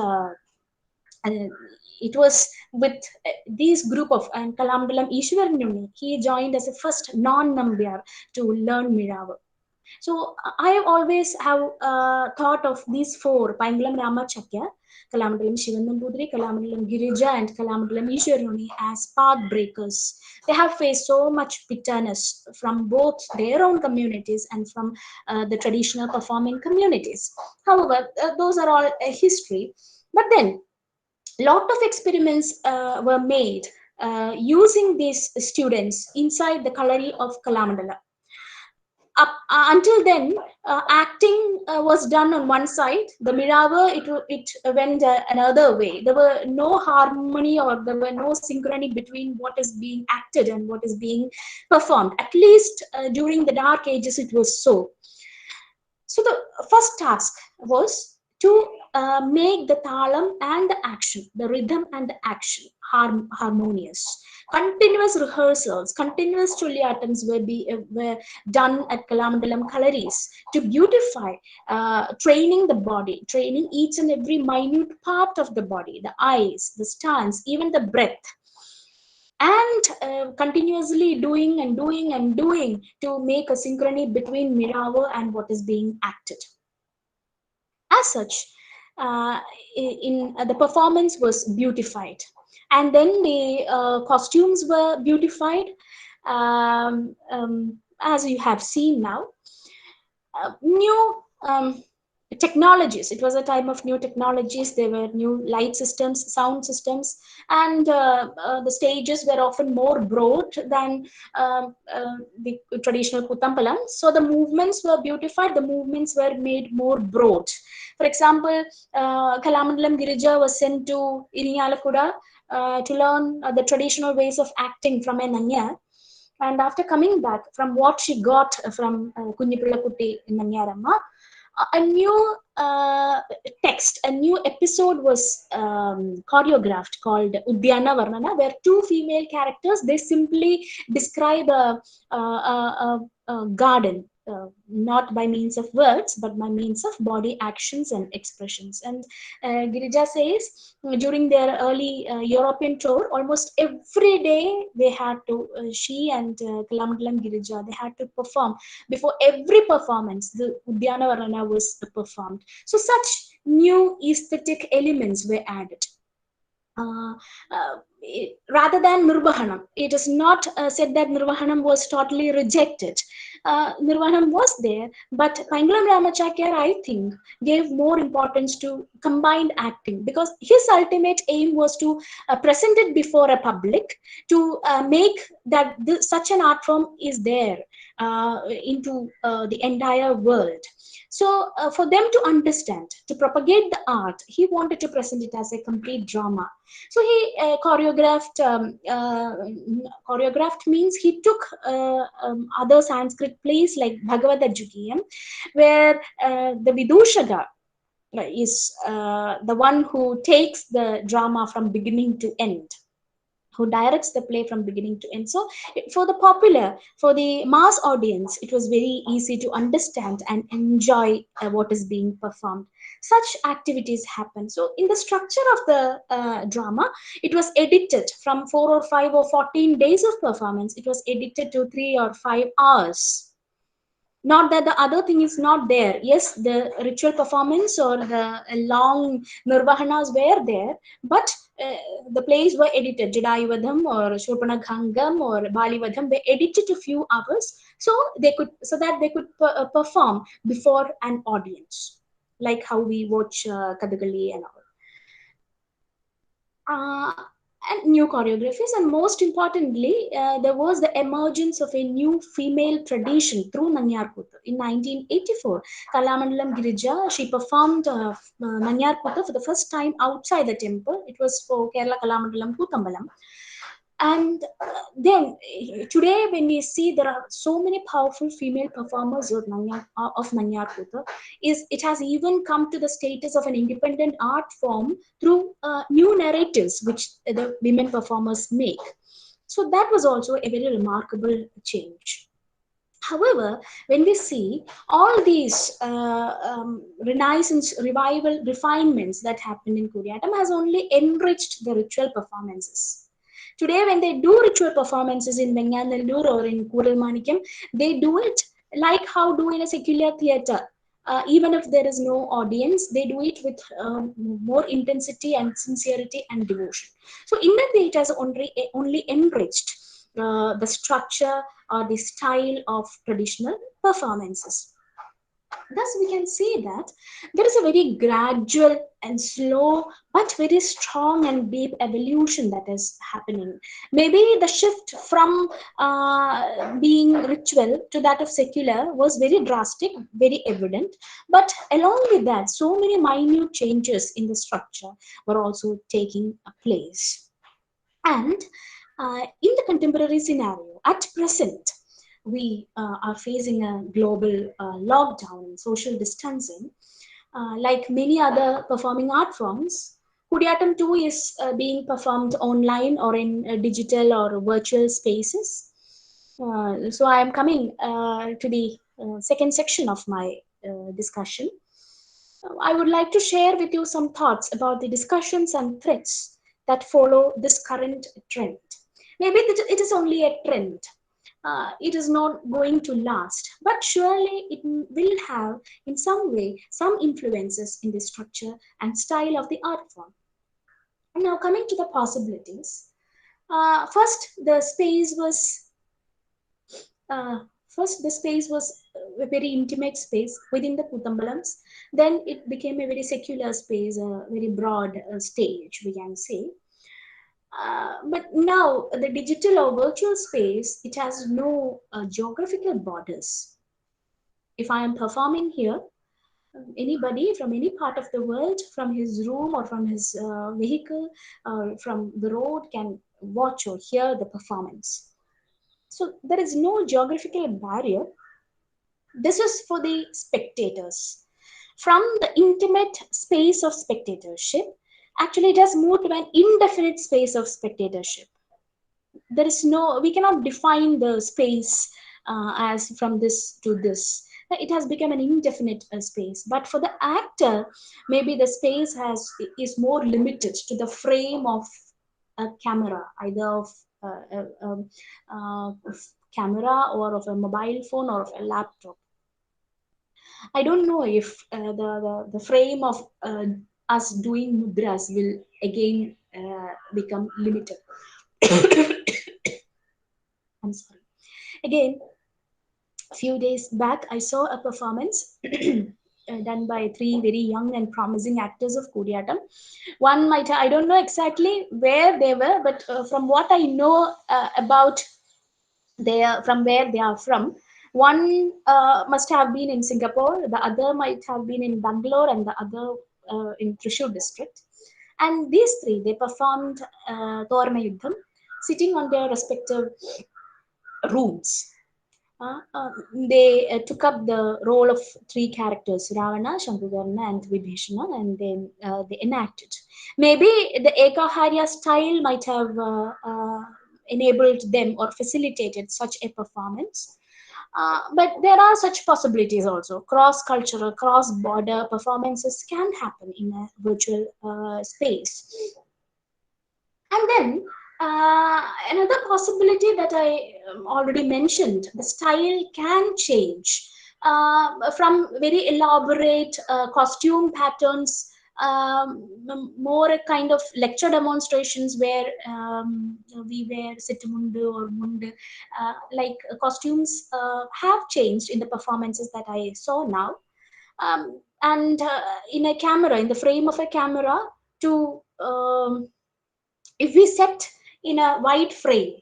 it was with this group of Kalamandalam Ishwaran, he joined as the first non-Nambyar to learn Miravu. So I always have thought of these four: Pangulam Ramachakya, Kalamandalam Shivanambudri, Kalamandalam Girija, and Kalamandalam Ishwaruni as path breakers. They have faced so much bitterness from both their own communities and from the traditional performing communities. However, those are all a history. But then, a lot of experiments were made using these students inside the Kalari of Kalamandala. Up until then, acting was done on one side. The Mirawa, it went another way. There were no harmony, or there were no synchrony between what is being acted and what is being performed. At least during the Dark Ages, it was so. So the first task was to make the talam and the action, the rhythm and the action harmonious. Continuous rehearsals, continuous Chuliatams were done at Kalamandalam Kalaris to beautify, training the body, training each and every minute part of the body, the eyes, the stance, even the breath, and continuously doing and doing and doing to make a synchrony between Mirawa and what is being acted. As such, the performance was beautified, and then the costumes were beautified, as you have seen now. New technologies. It was a time of new technologies. There were new light systems, sound systems, and the stages were often more broad than the traditional Kutiyattam. So the movements were beautified. The movements were made more broad. For example, Kalamandalam Girija was sent to Irinyalakuda to learn the traditional ways of acting from a Nanyar. And after coming back from what she got from Kunnipulakutti Nanyaramma, a new text, a new episode was choreographed called Udyana Varnana, where two female characters, they simply describe a garden, not by means of words, but by means of body actions and expressions. And Girija says during their early European tour, almost every day they had to, she and Kalamandalam Girija, they had to perform. Before every performance, the Udyana Varnana was performed. So such new aesthetic elements were added. Rather than Nirvahanam, it is not said that Nirvahanam was totally rejected. Nirvahanam was there, but Pangalam Ramachakya, I think, gave more importance to combined acting, because his ultimate aim was to present it before a public, to make that such an art form is there into the entire world. So for them to understand, to propagate the art, he wanted to present it as a complete drama. So he choreographed. Choreographed means he took other Sanskrit plays like Bhagavad Ajukiyam, where the Vidushaga is the one who takes the drama from beginning to end, who directs the play from beginning to end. So for the popular, for the mass audience, it was very easy to understand and enjoy what is being performed. Such activities happen. So in the structure of the drama, it was edited from 4 or 5 or 14 days of performance. It was edited to 3 or 5 hours. Not that the other thing is not there. Yes, the ritual performance or the long nirvahanas were there, but the plays were edited. Jadayuvadham or Shurpanakhangam or Balivadham were edited a few hours, so that they could perform before an audience, like how we watch Kathakali and all. And new choreographies, and most importantly, there was the emergence of a new female tradition through Nanyar Kuthu. In 1984, Kalamandalam Girija, she performed Nanyar Kuthu for the first time outside the temple. It was for Kerala Kalamandalam Kuthambalam. And then today, when we see there are so many powerful female performers of Nanyar Kuthu, it has even come to the status of an independent art form through new narratives which the women performers make. So that was also a very remarkable change. However, when we see all these renaissance, revival, refinements that happened in Kutiyattam has only enriched the ritual performances. Today, when they do ritual performances in Venganallur or in Kuralmanikam, they do it like how do in a secular theatre. Even if there is no audience, they do it with more intensity and sincerity and devotion. So in that way, it has only enriched the structure or the style of traditional performances. Thus, we can see that there is a very gradual and slow, but very strong and deep evolution that is happening. Maybe the shift from being ritual to that of secular was very drastic, very evident. But along with that, so many minute changes in the structure were also taking place. And in the contemporary scenario, at present, we are facing a global lockdown and social distancing. Like many other performing art forms, Kudiyattam too is being performed online or in digital or virtual spaces. So I am coming to the second section of my discussion. I would like to share with you some thoughts about the discussions and threats that follow this current trend. Maybe it is only a trend. It is not going to last, but surely it will have, in some way, some influences in the structure and style of the art form. Now, coming to the possibilities, first the space was uh, first the space was a very intimate space within the Kutambalams. Then it became a very secular space, a very broad stage, we can say. But now the digital or virtual space, it has no geographical borders. If I am performing here, anybody from any part of the world, from his room or from his vehicle, from the road, can watch or hear the performance. So there is no geographical barrier. This is for the spectators. From the intimate space of spectatorship, actually it has moved to an indefinite space of spectatorship. There is no, we cannot define the space as from this to this. It has become an indefinite space. But for the actor, maybe the space has is more limited to the frame of a camera, either of of camera or of a mobile phone or of a laptop. I don't know if the frame of us doing mudras will again become limited. I'm sorry. Again, a few days back, I saw a performance done by three very young and promising actors of Kudiyattam. One might, I don't know exactly where they were, but from what I know about from where they are from, one must have been in Singapore, the other might have been in Bangalore, and the other in Thrissur district. And these three, they performed Torma Yuddham, sitting on their respective rooms. They took up the role of three characters, Ravana, Shankugarna, and Vibhishana, and then they enacted. Maybe the Ekaharya style might have enabled them or facilitated such a performance. But there are such possibilities also. Cross cultural, cross border performances can happen in a virtual space. And then another possibility that I already mentioned, the style can change from very elaborate costume patterns, more a kind of lecture demonstrations where we wear sittumundu or mundu. Like costumes have changed in the performances that I saw now. And in a camera, in the frame of a camera, to if we set in a wide frame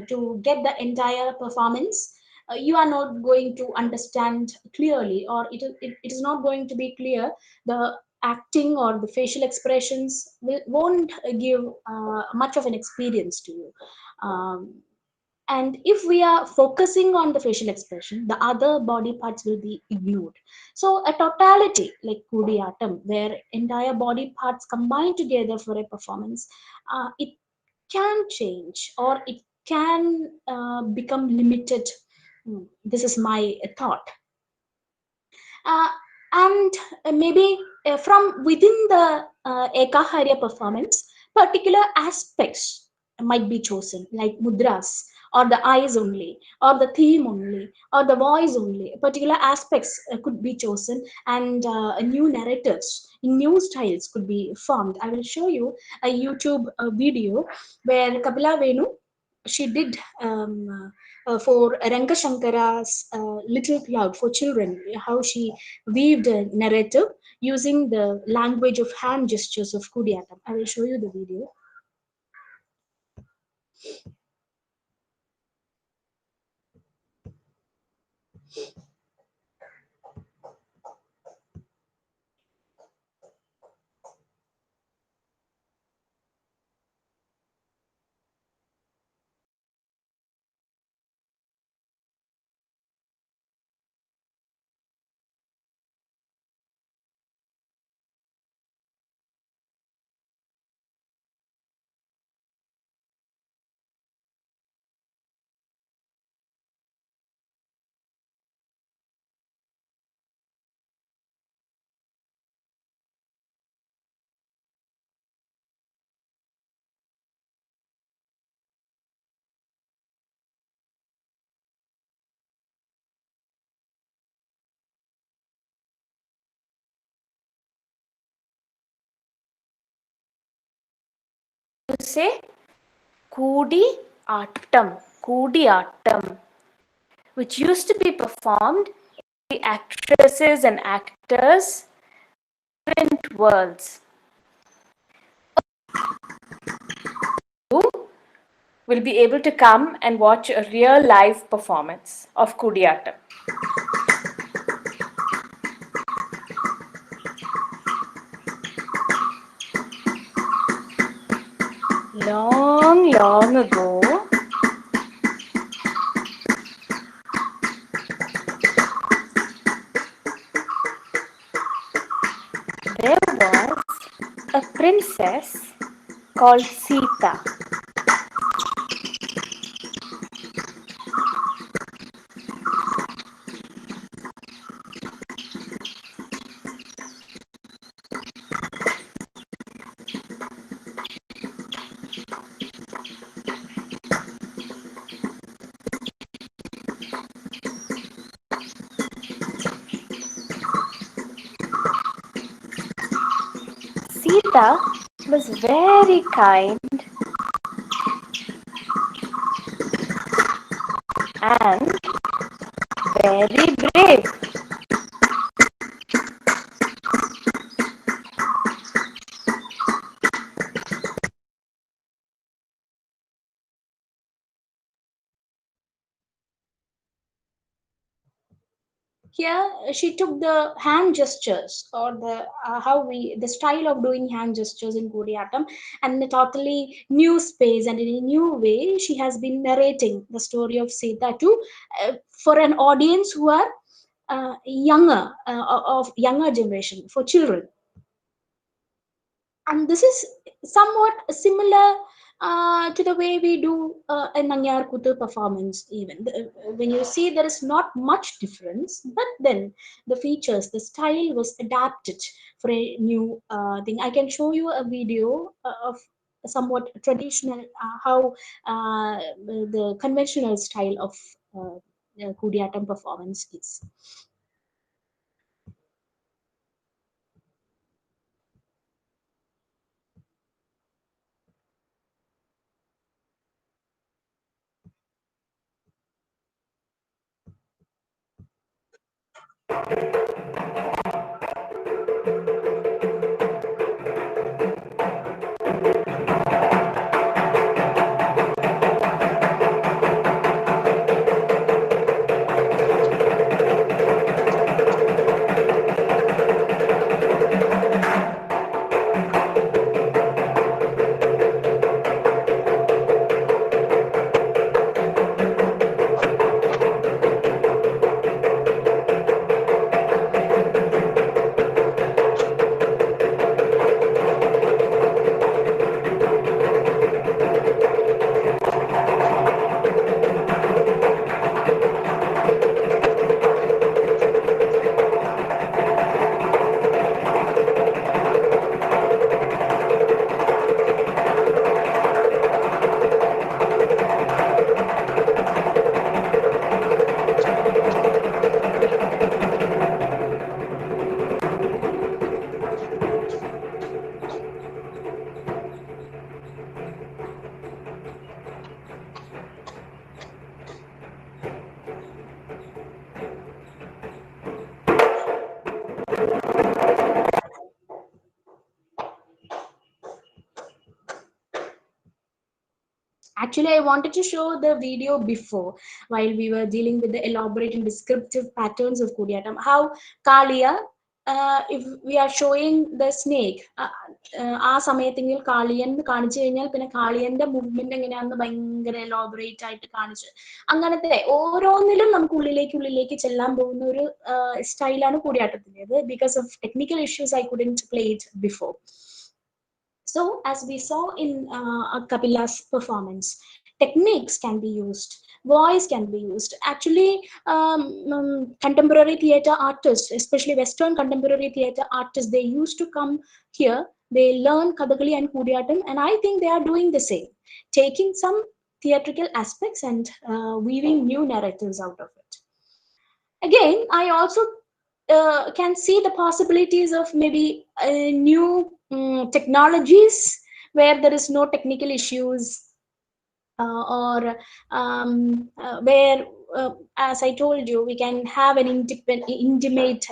to get the entire performance, you are not going to understand clearly, or it is not going to be clear. The acting or the facial expressions won't give much of an experience to you. And if we are focusing on the facial expression, the other body parts will be ignored. So a totality like Kudiyattam, where entire body parts combine together for a performance, it can change or it can become limited. This is my thought. Uh, and maybe from within the Ekaharya performance, particular aspects might be chosen, like mudras, or the eyes only, or the theme only, or the voice only. Particular aspects could be chosen, and new narratives, new styles could be formed. I will show you a YouTube video where Kapila Venu she did for Rangashankara's Little Cloud for children, how she weaved a narrative using the language of hand gestures of Kutiyattam. I will show you the video. You say Kutiyattam, which used to be performed by actresses and actors in different worlds. You will be able to come and watch a real live performance of Kutiyattam. Long, long ago, there was a princess called Sita. Sita was very kind and very brave. Here she took the hand gestures or the style of doing hand gestures in Kutiyattam, and in a totally new space and in a new way she has been narrating the story of Sita to for an audience who are younger of younger generation, for children. And this is somewhat similar to the way we do a Nangyar Kutu performance. Even when you see, there is not much difference, but then the features, the style was adapted for a new thing. I can show you a video of somewhat traditional how the conventional style of Kudiyattam performance is. Actually, I wanted to show the video before, while we were dealing with the elaborate and descriptive patterns of Kutiyattam. How Kalia, if we are showing the snake, ആ സമയത്തെങ്കിൽ കാളിയൻ കാണിച്ചു കഴിഞ്ഞാൽ പിന്നെ കാളിയന്റെ movement എങ്ങനെയാണെന്ന് ഭയങ്കര elaborate ആയിട്ട് കാണിച്ച് അങ്ങനത്തെ ഓരോന്നിലും നമുക്ക് ഉള്ളിലേക്ക് ചെല്ലാൻ പോകുന്ന ഒരു സ്റ്റൈലാണ് കൂടിയാട്ടത്തിൻ്റെത്. Because of technical issues I couldn't play it before. So, as we saw in Kapila's performance, techniques can be used, voice can be used. Actually, contemporary theatre artists, especially Western contemporary theatre artists, they used to come here. They learn Kathakali and Kudiyattam, and I think they are doing the same, taking some theatrical aspects and weaving new narratives out of it. Again, I also can see the possibilities of maybe new technologies where there is no technical issues, or where, as I told you, we can have an intimate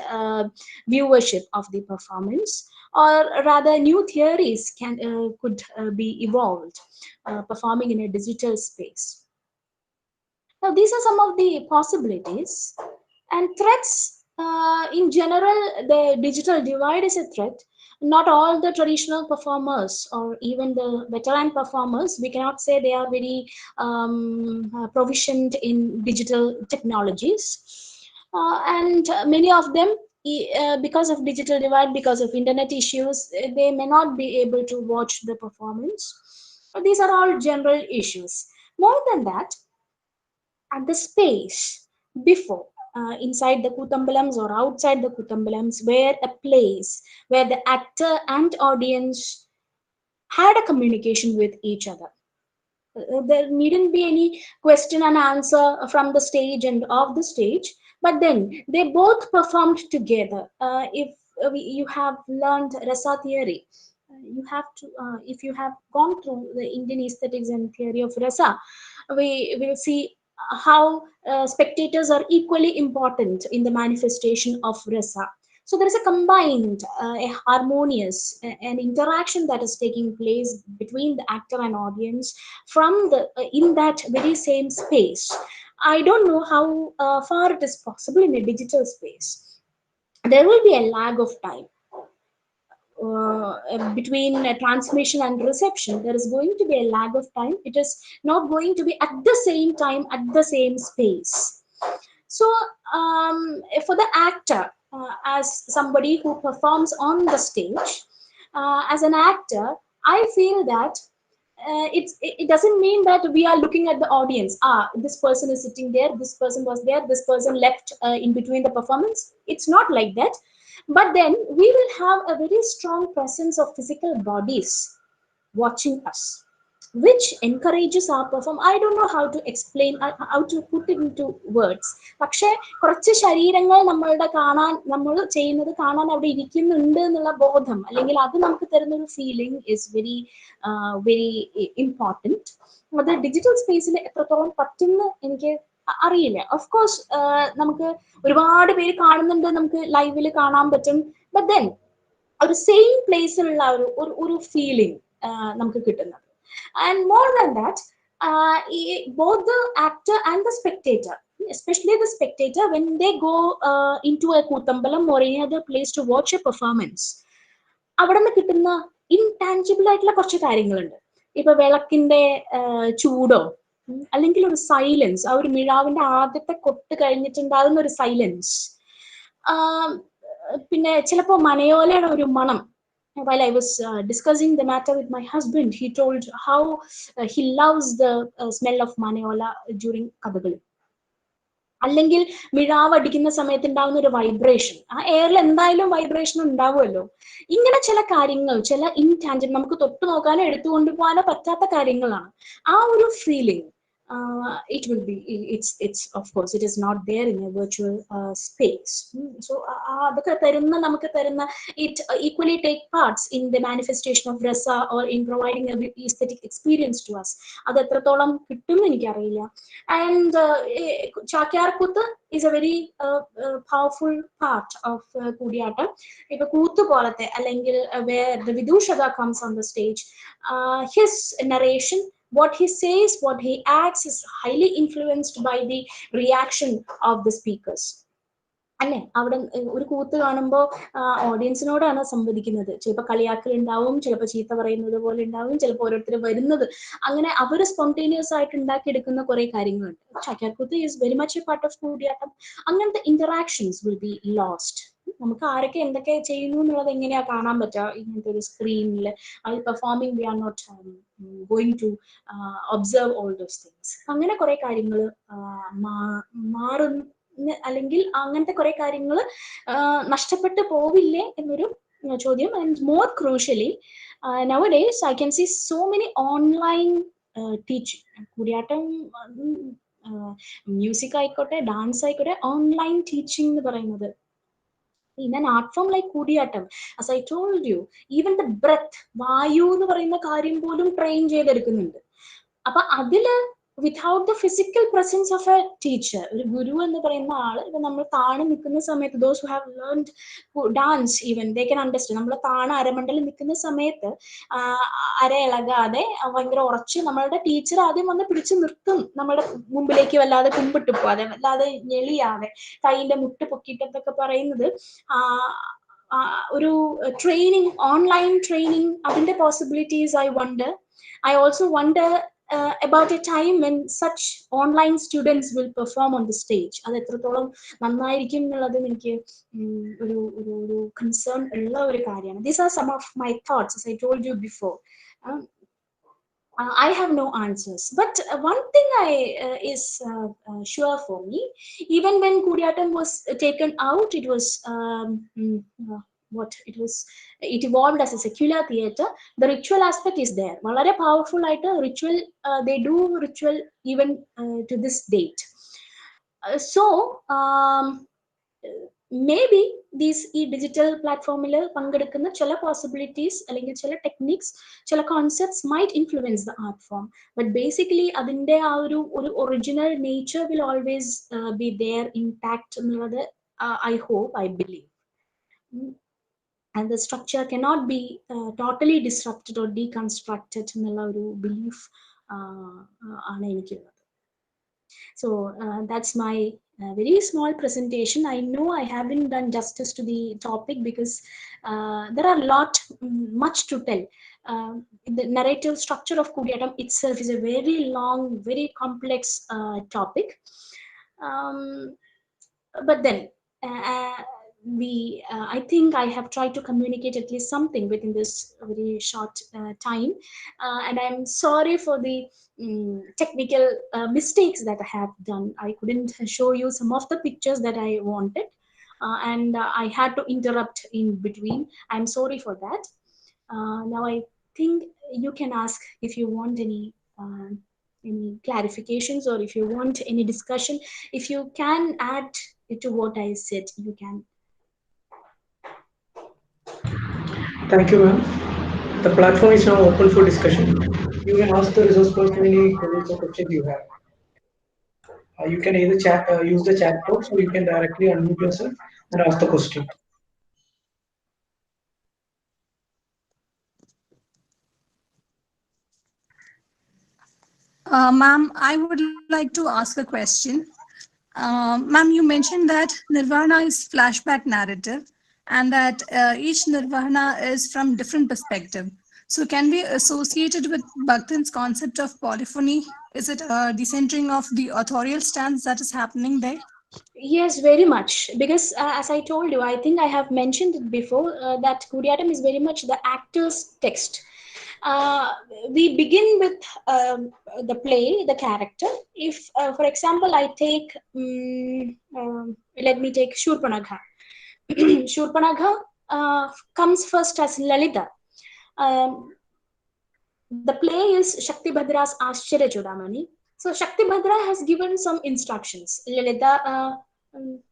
viewership of the performance, or rather new theories could be evolved performing in a digital space. Now, these are some of the possibilities. And threats, in general, the digital divide is a threat. Not all the traditional performers or even the veteran performers, we cannot say they are very proficient in digital technologies. And many of them, because of digital divide, because of internet issues, they may not be able to watch the performance. But these are all general issues. More than that, at the space before, inside the Kutambalams or outside the Kutambalams, where a place where the actor and audience had a communication with each other. There needn't be any question and answer from the stage and off the stage, but then they both performed together. If you have learned Rasa theory, you have to, if you have gone through the Indian aesthetics and theory of Rasa, we will see how spectators are equally important in the manifestation of Rasa. So there is a combined, a harmonious, an interaction that is taking place between the actor and audience from the in that very same space. I don't know how far it is possible in a digital space. There will be a lag of time between transmission and reception. There is going to be a lag of time. It is not going to be at the same time, at the same space. So for the actor, as somebody who performs on the stage, as an actor, I feel that it doesn't mean that we are looking at the audience. This person is sitting there, this person was there, this person left in between the performance. It's not like that. But then we will have a very strong presence of physical bodies watching us, which encourages our perform. I don't know how to explain, how to put it into words. പക്ഷേ കുറച്ച് ശരീരങ്ങൾ നമ്മളുടെ കാണാൻ, നമ്മൾ ചെയ്യുന്നത് കാണാൻ അവിടെ ഇരിക്കുന്നുണ്ട് എന്നുള്ള ബോധം, അല്ലെങ്കിൽ അത് നമുക്ക് തരുന്ന ഒരു feeling is very very important. അത് ഡിജിറ്റൽ സ്പേസിൽ എത്രത്തോളം പറ്റുന്ന എനിക്ക് അറിയില്ല. ഓഫ് കോഴ്സ് നമുക്ക് ഒരുപാട് പേര് കാണുന്നുണ്ട്, നമുക്ക് ലൈവിൽ കാണാൻ പറ്റും. ബട്ട് ദെൻ ഒരു സെയിം പ്ലേസിലുള്ള ഒരു ഫീലിംഗ് നമുക്ക് കിട്ടുന്നത്. And more than that, both the actor and the spectator, especially the spectator, when they go into a Kutambalam or any other place to watch a performance, അവിടെ നിന്ന് കിട്ടുന്ന intangible ആയിട്ടുള്ള കുറച്ച് കാര്യങ്ങളുണ്ട്. ഇപ്പൊ വിളക്കിന്റെ ചൂടോ, അല്ലെങ്കിൽ ഒരു സൈലൻസ്, ആ ഒരു മിഴാവിന്റെ ആദ്യത്തെ കൊട്ട് കഴിഞ്ഞിട്ടുണ്ടാകുന്ന ഒരു സൈലൻസ്, പിന്നെ ചിലപ്പോ മനയോലയുടെ ഒരു മണം. While I was discussing the matter with my husband, he told how he loves the smell of Manayola during Kathakali. അല്ലെങ്കിൽ മിഴാവ് അടിക്കുന്ന സമയത്ത് ഉണ്ടാകുന്ന ഒരു വൈബ്രേഷൻ, ആ എയറിൽ എന്തായാലും വൈബ്രേഷൻ ഉണ്ടാവുമല്ലോ. ഇങ്ങനെ ചില കാര്യങ്ങൾ, ചില ഇൻടാഞ്ചിബിൾ, നമുക്ക് തൊട്ട് നോക്കാനോ എടുത്തുകൊണ്ട് പോകാനോ പറ്റാത്ത കാര്യങ്ങളാണ്. ആ ഒരു feeling, it will be, it's of course it is not there in a virtual space. So adokke tharunna, namukku tharunna, it equally take parts in the manifestation of rasa or in providing a aesthetic experience to us. Adu etratholam kittum enikku ariyilla. And chakyarkuttu is a very powerful part of Kudiyattam. Ipo Kuttu polathe, allengil where the Vidushaka comes on the stage, his narration what he says, what he acts is highly influenced by the reaction of the speakers. അല്ലെ, അവിടെ ഒരു കൂത്ത് കാണുമ്പോൾ ഓഡിയൻസിനോടാണ് സംവദിക്കുന്നത്. ചിലപ്പോൾ കളിയാക്കൽ ഉണ്ടാവും, ചിലപ്പോൾ ചീത്ത പറയുന്നത് പോലെ ഉണ്ടാവും, ചിലപ്പോൾ ഓരോരുത്തർ വരുന്നത് അങ്ങനെ അവർ സ്പോണ്ടേനിയസ് ആയിട്ട് ഉണ്ടാക്കിയെടുക്കുന്ന കുറെ കാര്യങ്ങളുണ്ട്. Chakyar Koothu is very much a part of Koodiyattam. അങ്ങനത്തെ ഇന്ററാക്ഷൻസ് വിൽ ബി ലോസ്റ്റ്. നമുക്ക് ആരൊക്കെ എന്തൊക്കെ ചെയ്യുന്നു എന്നുള്ളത് എങ്ങനെയാ കാണാൻ പറ്റുക ഇങ്ങനത്തെ ഒരു സ്ക്രീനിൽ? I performing we are not going to observe all those things. അങ്ങനെ കുറെ കാര്യങ്ങൾ മാറുന്നു, അല്ലെങ്കിൽ അങ്ങനത്തെ കുറെ കാര്യങ്ങൾ നഷ്ടപ്പെട്ടു പോവില്ലേ എന്നൊരു ചോദ്യം. And more crucially nowadays I can see so many online teaching. Koodiyattam music ആയിക്കോട്ടെ, ഡാൻസ് ആയിക്കോട്ടെ, ഓൺലൈൻ ടീച്ചിങ് എന്ന് പറയുന്നത് in an art form like Koodiyattam, as I told you, even the breath, വായു എന്ന് പറയുന്ന കാര്യം പോലും ട്രെയിൻ ചെയ്തെടുക്കുന്നുണ്ട്. അപ്പൊ അതില് without the physical presence of a teacher, ഒരു ഗുരു എന്ന് പറയുന്ന ആള്, ഇപ്പൊ നമ്മൾ താണു നിൽക്കുന്ന സമയത്ത്, those who have learned dance even they can understand, നമ്മൾ താണ അരമണ്ടലിൽ നിൽക്കുന്ന സമയത്ത് അര ഇളകാതെ ഭയങ്കര ഉറച്ച് നമ്മളുടെ ടീച്ചർ ആദ്യം വന്ന് പിടിച്ചു നിർത്തും, നമ്മുടെ മുമ്പിലേക്ക് വല്ലാതെ കുമ്പിട്ട് പോവാതെ, വല്ലാതെ ഞെളിയാതെ കൈയിന്റെ മുട്ട് പൊക്കിയിട്ടൊക്കെ പറയുന്നത് ഒരു ട്രെയിനിങ്, ഓൺലൈൻ ട്രെയിനിങ്, അതിന്റെ possibilities I also wonder about a time when such online students will perform on the stage. അത് എത്രത്തോളം നന്നായിരിക്കും എന്നുള്ളതും എനിക്ക് ഒരു കൺസേൺ ഉള്ള ഒരു കാര്യമാണ്. These are some of my thoughts, as I told you before. I have no answers, but one thing is sure for me. Even when Kudiyattam was taken out, it was it evolved as a secular theatre. The ritual aspect is there. Valare powerful aita ritual, they do ritual even to this date. So maybe these digital platformil പങ്കെടുക്കുന്ന ചില possibilities അല്ലെങ്കിൽ ചില techniques, ചില concepts might influence the art form, but basically അതിന്റെ ആ ഒരു original nature will always be there intact എന്നുള്ളത് I hope, I believe. And the structure cannot be totally disrupted or deconstructed എന്നുള്ള ഒരു ബിലീഫ് ആണ് എനിക്കുള്ളത്. So that's my very small presentation. I know I haven't done justice to the topic because there are much to tell. The narrative structure of Kudiyattam itself is a very long, very complex topic. But then I think I have tried to communicate at least something within this very short time, and I'm sorry for the technical mistakes that I have done. I couldn't show you some of the pictures that I wanted, and I had to interrupt in between. I'm sorry for that. Now I think you can ask if you want any clarifications, or if you want any discussion. If you can add to what I said, you can. Thank you, ma'am. The platform is now open for discussion. You can ask the resource person any queries or questions you have. You can either use the chat box, or you can directly unmute yourself and ask the question. Ma'am, I would like to ask a question. Ma'am, you mentioned that Nirvana is flashback narrative, and that each Nirvana is from different perspective. So can we associate it with Bhaktin's concept of polyphony? Is it a decentering of the authorial stance that is happening there? Yes, very much. Because as I told you, I think I have mentioned it before, that Kudiyattam is very much the actor's text. We begin with the play, the character. If, for example, I take, let me take Shurpanakha. Shurpanakha comes first as Lalita. The play is Shakti Bhadra's Ashcharya Chudamani. So Shakti Bhadra has given some instructions. Lalita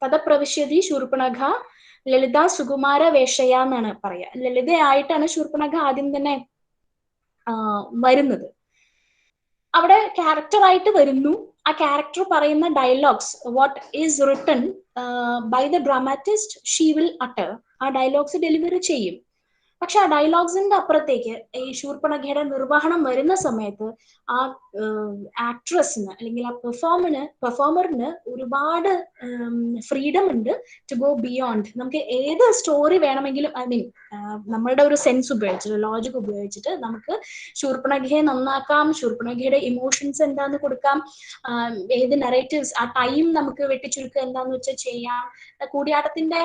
Tadapravishyadi Shurpanakha Lalita Sugumara Veshaya എന്നാണ് പറയാ. ലളിതയായിട്ടാണ് ശൂർപ്പണഖ ആദ്യം തന്നെ വരുന്നത്. അവിടെ ക്യാരക്ടറായിട്ട് വരുന്നു. ആ character പറയുന്ന dialogues, what is written by the dramatist, she will utter. ആ ഡയലോഗ്സ് ഡെലിവറി ചെയ്യും. പക്ഷെ ആ ഡയലോഗ്സിന്റെ അപ്പുറത്തേക്ക് ഈ ശൂർപ്പണഖയുടെ നിർവഹണം വരുന്ന സമയത്ത് ആ ആക്ട്രസിന് അല്ലെങ്കിൽ ആ പെർഫോമറിന് ഒരുപാട് ഫ്രീഡം ഉണ്ട് ടു ഗോ ബിയോണ്ട്. നമുക്ക് ഏത് സ്റ്റോറി വേണമെങ്കിലും, ഐ മീൻ നമ്മളുടെ ഒരു സെൻസ് ഉപയോഗിച്ചിട്ട്, ലോജിക് ഉപയോഗിച്ചിട്ട് നമുക്ക് ശൂർപ്പണഖയെ നന്നാക്കാം, ശൂർപ്പണഖയുടെ ഇമോഷൻസ് എന്താന്ന് കൊടുക്കാം, ഏത് നറേറ്റീവ്സ്, ആ ടൈം നമുക്ക് വെട്ടിച്ചുരുക്കുക എന്താന്ന് വെച്ചാൽ ചെയ്യാം. കൂടിയാട്ടത്തിന്റെ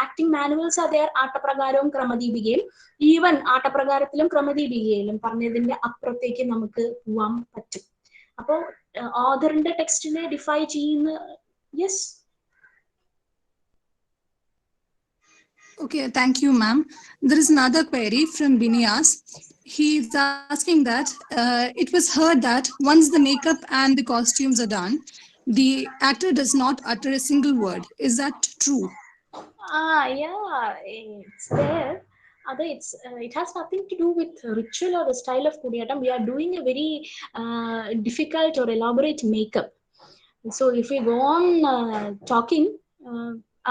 ആക്ടിംഗ് മാനുവൽസ് അതേ ആട്ടപ്രകാരവും ക്രമദീപികയും, ഈവൻ ആട്ടപ്രകാരത്തിലും ക്രമദീപികയിലും പറഞ്ഞതിന്റെ അപ്പുറത്തേക്ക് നമുക്ക് പോവാൻ പറ്റും. അപ്പോൾ ഓഥറിന്റെ ടെക്സ്റ്റിനെ ഡിഫൈ ചെയ്യുന്ന yes. Okay, thank you, ma'am. There is another query from Binias. He is asking that it was heard that once the makeup and the costumes are done, the actor does not utter a single word. Is that true? Yeah, it's there. It has nothing to do with ritual or the style of Kudiyattam. We are doing a very difficult or elaborate makeup. So if we go on talking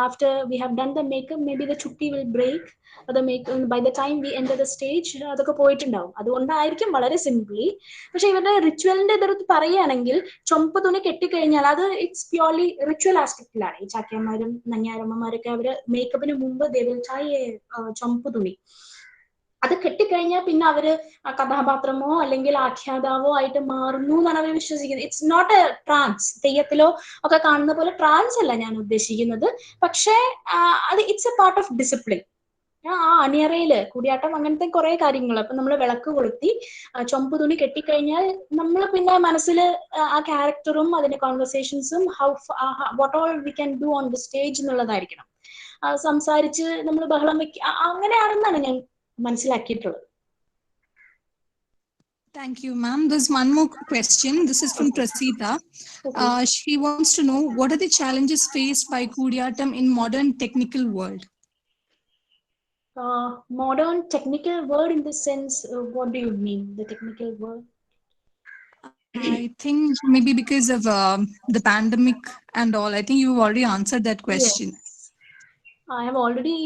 after we have done the makeup, maybe the chutti will break, or the makeup by the time we enter the stage അതൊക്കെ പോയിട്ടുണ്ടാവും. അതുകൊണ്ടായിരിക്കും വളരെ simply. പക്ഷെ ഇവരുടെ റിച്വലിന്റെ ഇതടുത്ത് പറയുകയാണെങ്കിൽ ചുമപ്പ് തുണി കെട്ടിക്കഴിഞ്ഞാൽ അത് ഇറ്റ്സ് പ്യോർലി റിച്വൽ ആസ്പെക്റ്റിലാണ്. ഈ ചാക്യാന്മാരും നങ്ങ്യാരമ്മമാരൊക്കെ അവര് മേക്കപ്പിന് മുമ്പ് ദേ വിൽ ടൈ ചുമപ്പ് തുണി. അത് കെട്ടിക്കഴിഞ്ഞാൽ പിന്നെ അവര് കഥാപാത്രമോ അല്ലെങ്കിൽ ആഖ്യാതാവോ ആയിട്ട് മാറുന്നു എന്നാണ് അവർ വിശ്വസിക്കുന്നത്. It's not a trance. തെയ്യത്തിലോ ഒക്കെ കാണുന്ന പോലെ ട്രാൻസ് അല്ല ഞാൻ ഉദ്ദേശിക്കുന്നത്. പക്ഷേ അത് it's a part of discipline. ആ അണിയറയില് കൂടിയാട്ടം അങ്ങനത്തെ കുറെ കാര്യങ്ങൾ. അപ്പൊ നമ്മൾ വിളക്ക് കൊളുത്തി ചുമപ്പ് തുണി കെട്ടിക്കഴിഞ്ഞാൽ നമ്മൾ പിന്നെ മനസ്സിൽ ആ ക്യാരക്ടറും അതിന്റെ കോൺവെർസേഷൻസും what all we can do on the stage എന്നുള്ളതായിരിക്കണം. സംസാരിച്ച് നമ്മൾ ബഹളം അങ്ങനെയാണെന്നാണ് ഞാൻ മനസ്സിലാക്കിയിട്ടുള്ളത്. Thank you, ma'am. There's one more question. This is from Prasita. She wants to know, what are the challenges faced by Kudiyattam in modern technical world? Modern technical world in the sense, what do you mean, the technical world? I think maybe because of the pandemic and all. I think you've already answered that question. Yes. I have already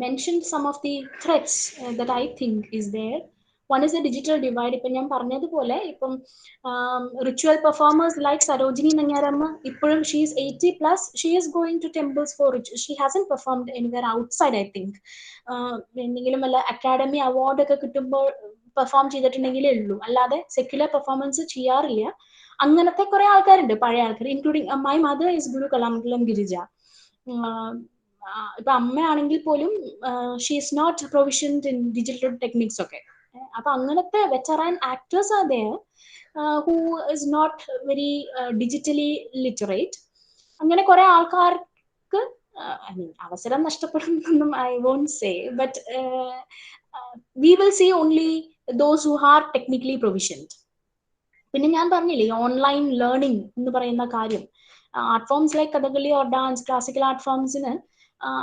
mentioned some of the threats that I think is there. One is the digital divide. ഇപ്പം ഞാൻ പറഞ്ഞതുപോലെ ഇപ്പം ritual performers like Sarojini Nanyaramma, ഇപ്പോഴും she is 80+, she is going to temples for ritual. She hasn't performed anywhere outside, I think. എന്തെങ്കിലും വല്ല academy award ഒക്കെ കിട്ടുമ്പോൾ perform ചെയ്തിട്ടുണ്ടെങ്കിലേ ഉള്ളൂ, അല്ലാതെ സെക്യുലർ പെർഫോമൻസ് ചെയ്യാറില്ല. അങ്ങനത്തെ കുറെ ആൾക്കാരുണ്ട്, പഴയ ആൾക്കാർ, including my mother is Guru Kalamandalam Girija. ഇപ്പൊ അമ്മയാണെങ്കിൽ പോലും she is not provisioned in digital techniques ഒക്കെ. അപ്പൊ അങ്ങനത്തെ veteran actors are there who is not very digitally literate. അങ്ങനെ കുറെ ആൾക്കാർക്ക് അവസരം നഷ്ടപ്പെടുന്നൊന്നും I won't say, but we will see only those who are technically provisioned. പിന്നെ ഞാൻ പറഞ്ഞില്ലേ ഓൺലൈൻ ലേണിംഗ് എന്ന് പറയുന്ന കാര്യം, art forms like Kathakali or dance, classical art ഫോംസിന്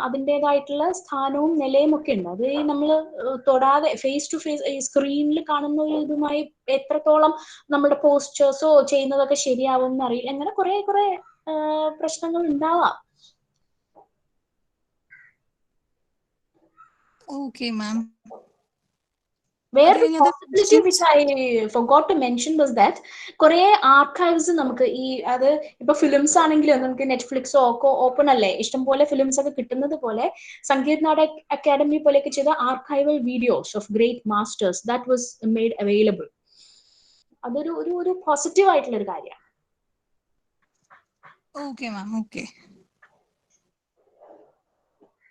അതിൻ്റെതായിട്ടുള്ള സ്ഥാനവും നിലയും ഒക്കെ ഉണ്ട്. അത് നമ്മൾ തൊടാതെ ഫേസ് ടു ഫേസ് ഈ സ്ക്രീനിൽ കാണുന്ന ഒരു ഇതുമായി എത്രത്തോളം നമ്മുടെ പോസ്റ്റേഴ്സോ ചെയ്യുന്നതൊക്കെ ശരിയാവും എന്നറിയില്ല. അങ്ങനെ കുറെ കുറെ പ്രശ്നങ്ങൾ ഉണ്ടാവാം. Okay, ma'am. Where the possibility which I forgot to mention was that കുറെ ആർക്കൈവ്സ് നമുക്ക് ഈ അത് ഇപ്പൊ ഫിലിംസ് ആണെങ്കിലും നമുക്ക് നെറ്റ്ഫ്ലിക്സോ ഒക്കെ ഓപ്പൺ അല്ലേ, ഇഷ്ടംപോലെ ഫിലിംസ് ഒക്കെ കിട്ടുന്നത് പോലെ സംഗീത് നാടക അക്കാദമി പോലെയൊക്കെ ചെയ്ത archival videos of great masters that was made available. അതൊരു ഒരു പോസിറ്റീവ് ആയിട്ടുള്ള ഒരു കാര്യമാണ്. Okay, ma'am. Okay.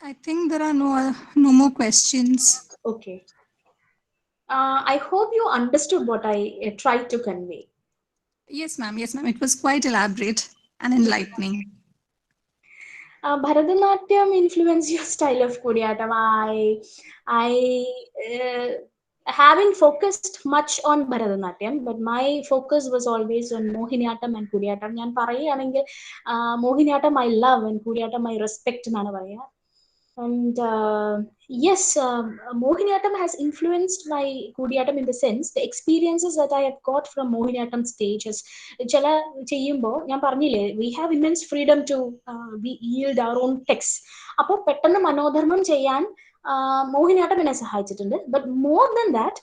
I think there are no more questions. Okay. I hope you understood what I tried to convey. Yes, ma'am. Yes, ma'am. It was quite elaborate and enlightening. Bharatanatyam influenced your style of Kudiyattam. I haven't focused much on Bharatanatyam, but my focus was always on Mohiniyattam and Kudiyattam. ഞാൻ പറയുകയാണെങ്കിൽ Mohiniyattam I love and Kudiyattam I respect എന്നാണ് പറയുക. And yes, Mohiniyattam has influenced my Kudiyattam in the sense the experiences that I have got from Mohiniyattam stages. ചില ചെയ്യുമ്പോൾ ഞാൻ പറഞ്ഞില്ലേ, we have immense freedom to we yield our own text. അപ്പോൾ പെട്ടെന്ന് മനോധർമ്മം ചെയ്യാൻ മോഹിനിയാട്ടം എന്നെ സഹായിച്ചിട്ടുണ്ട്. ബട്ട് മോർ ദാൻ ദാറ്റ്,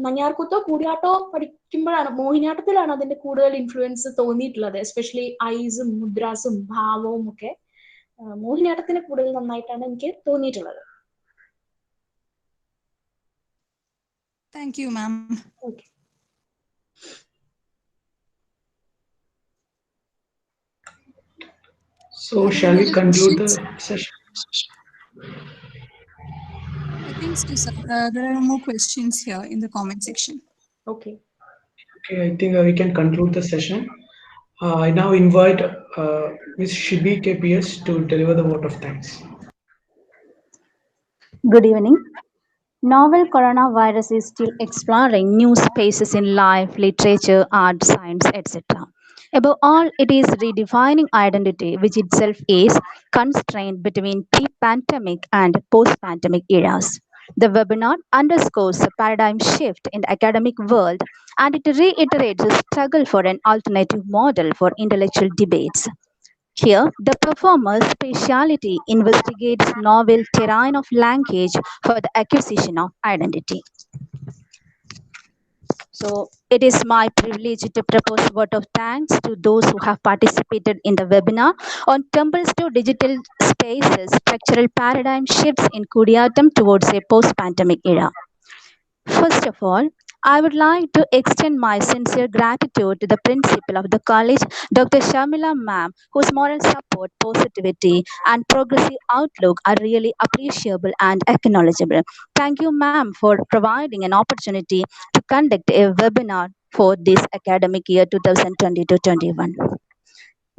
നങ്ങ്യാർകൂത്തോ കൂടിയാട്ടോ പഠിക്കുമ്പോഴാണ്, മോഹിനിയാട്ടത്തിലാണ് അതിന്റെ കൂടുതൽ ഇൻഫ്ലുവൻസ് തോന്നിയിട്ടുള്ളത്. എസ്പെഷ്യലി ഐസും മുദ്രാസും ഭാവവും ഒക്കെ മോഹിനിയാട്ടത്തിന് കൂടുതൽ നന്നായിട്ടാണ് എനിക്ക് തോന്നിയിട്ടുള്ളത്. Thank you, ma'am. Okay. So, Are there shall any we other conclude the questions? session? I think so, sir. There are more questions here in the comment section. Okay. Okay, I think we can conclude the session. I now invite Ms. Shibi KPS to deliver the vote of thanks. Good evening. Novel coronavirus is still exploring new spaces in life, literature, art, science, etc. Above all, it is redefining identity, which itself is constrained between pre-pandemic and post-pandemic eras. The webinar underscores a paradigm shift in the academic world, and it reiterates the struggle for an alternative model for intellectual debates. Here, the performer's speciality investigates novel terrain of language for the acquisition of identity. So, it is my privilege to propose a vote of thanks to those who have participated in the webinar on temples to digital spaces, structural paradigm shifts in Kutiyattam towards a post-pandemic era. First of all, I would like to extend my sincere gratitude to the principal of the college, Dr. Shamila ma'am, whose moral support, positivity, and progressive outlook are really appreciable and acknowledgeable. Thank you, ma'am, for providing an opportunity to conduct a webinar for this academic year 2020-21.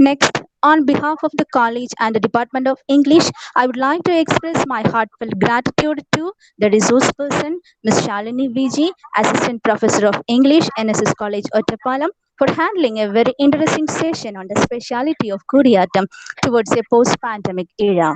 Next, on behalf of the college and the Department of English, I would like to express my heartfelt gratitude to the resource person, Ms.Salini VG, Assistant Professor of English, NSS College, Ottapalam, for handling a very interesting session on the speciality of Kutiyattam towards a post-pandemic era.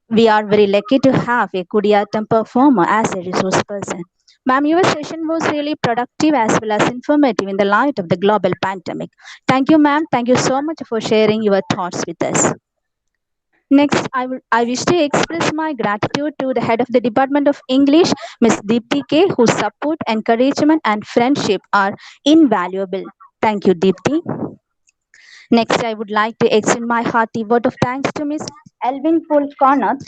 We are very lucky to have a Kutiyattam performer as a resource person. Ma'am, your session was really productive as well as informative in the light of the global pandemic. Thank you, ma'am. Thank you so much for sharing your thoughts with us. Next, I wish to express my gratitude to the head of the Department of English, Ms. Dept K, whose support, encouragement, and friendship are invaluable. Thank you, Dept. Next, I would like to extend my hearty vote of thanks to Ms. Elvin Pulkanath,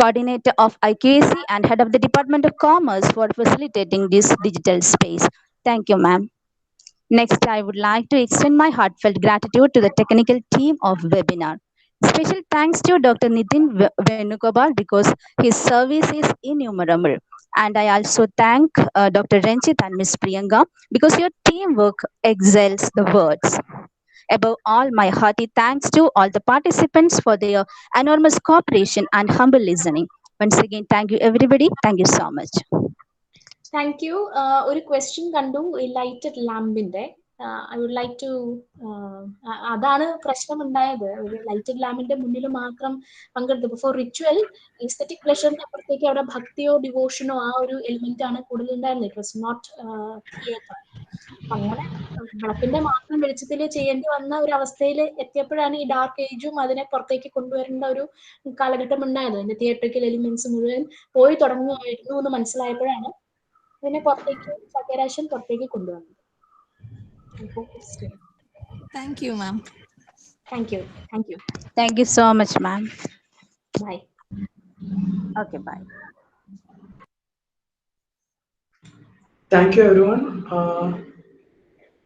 Coordinator of IQAC and Head of the Department of Commerce, for facilitating this digital space. Thank you, ma'am. Next, I would like to extend my heartfelt gratitude to the technical team of webinar. Special thanks to Dr. Nitin Venugopal because his service is innumerable. And I also thank Dr. Renchit and Ms. Priyanka because your teamwork excels the words. Above all, my hearty thanks to all the participants for their enormous cooperation and humble listening. Once again, thank you everybody. Thank you so much. Thank you. ഒരു question കണ്ടു, ഈ lighted ലാമ്പിന്റെ. I would like to, അതാണ് പ്രശ്നം ഉണ്ടായത്. ഒരു lighted ലാമ്പിന്റെ മുന്നിൽ മാത്രം പങ്കെടുത്തു. ഫോർ റിച്വൽ എസ്തെറ്റിക് പ്ലഷറിന്റെ അപ്പുറത്തേക്ക് അവിടെ ഭക്തിയോ ഡിവോഷനോ ആ ഒരു എലിമെന്റ് ആണ് കൂടുതൽ ഉണ്ടായിരുന്നത്. It was not theatre. അങ്ങനെ വിളക്കിന്റെ മാത്രം വെളിച്ചത്തിൽ ചെയ്യേണ്ടി വന്ന ഒരു അവസ്ഥയിൽ എത്തിയപ്പോഴാണ് ഈ ഡാർക്ക് ഏജും അതിനെ പുറത്തേക്ക് കൊണ്ടുവരേണ്ട ഒരു കാലഘട്ടം ഉണ്ടായത്. അതിന്റെ തിയേറ്ററിക്കൽ എലിമെന്റ്സ് മുഴുവൻ പോയി തുടങ്ങുമായിരുന്നു എന്ന് മനസ്സിലായപ്പോഴാണ് ഇതിനെ പുറത്തേക്ക്, സത്യരാശൻ പുറത്തേക്ക് കൊണ്ടുവന്നത്. Thank you, ma'am. Thank you. Thank you. Thank you so much, ma'am. Bye. Okay, bye. Thank you, everyone.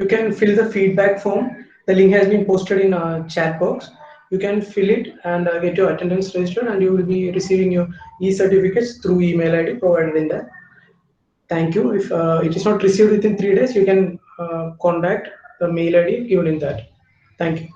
You can fill the feedback form. The link has been posted in chat box. You can fill it and get your attendance registered, and you will be receiving your e-certificates through email ID provided in there. Thank you. If it is not received within 3 days, you can contact the mail ID given in that. Thank you.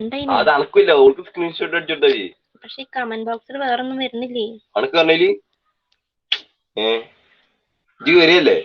ഉണ്ടായിനി. അത് അനക്കില്ല, ഓൾക്ക് screenshot അടിച്ചിട്ടേ. പക്ഷെ comment ബോക്സിൽ വേറൊന്നും വരുന്നില്ലേ? അനക്ക് പറഞ്ഞേലി ഇജ്ജ് വരികയല്ലേ?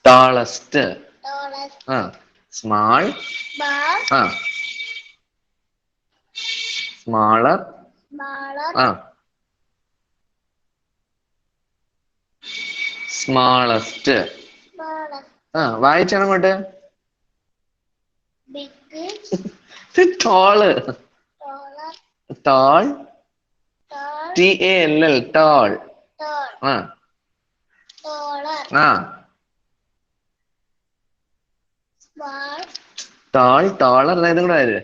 Tallest. Small. Smaller. Smallest. വായിച്ചാണ് അങ്ങോട്ട്. Tall. Tall. TALL. Tall. Tall. Taller. ഇതും കൂടെ ആയത്.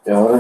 ചോറ്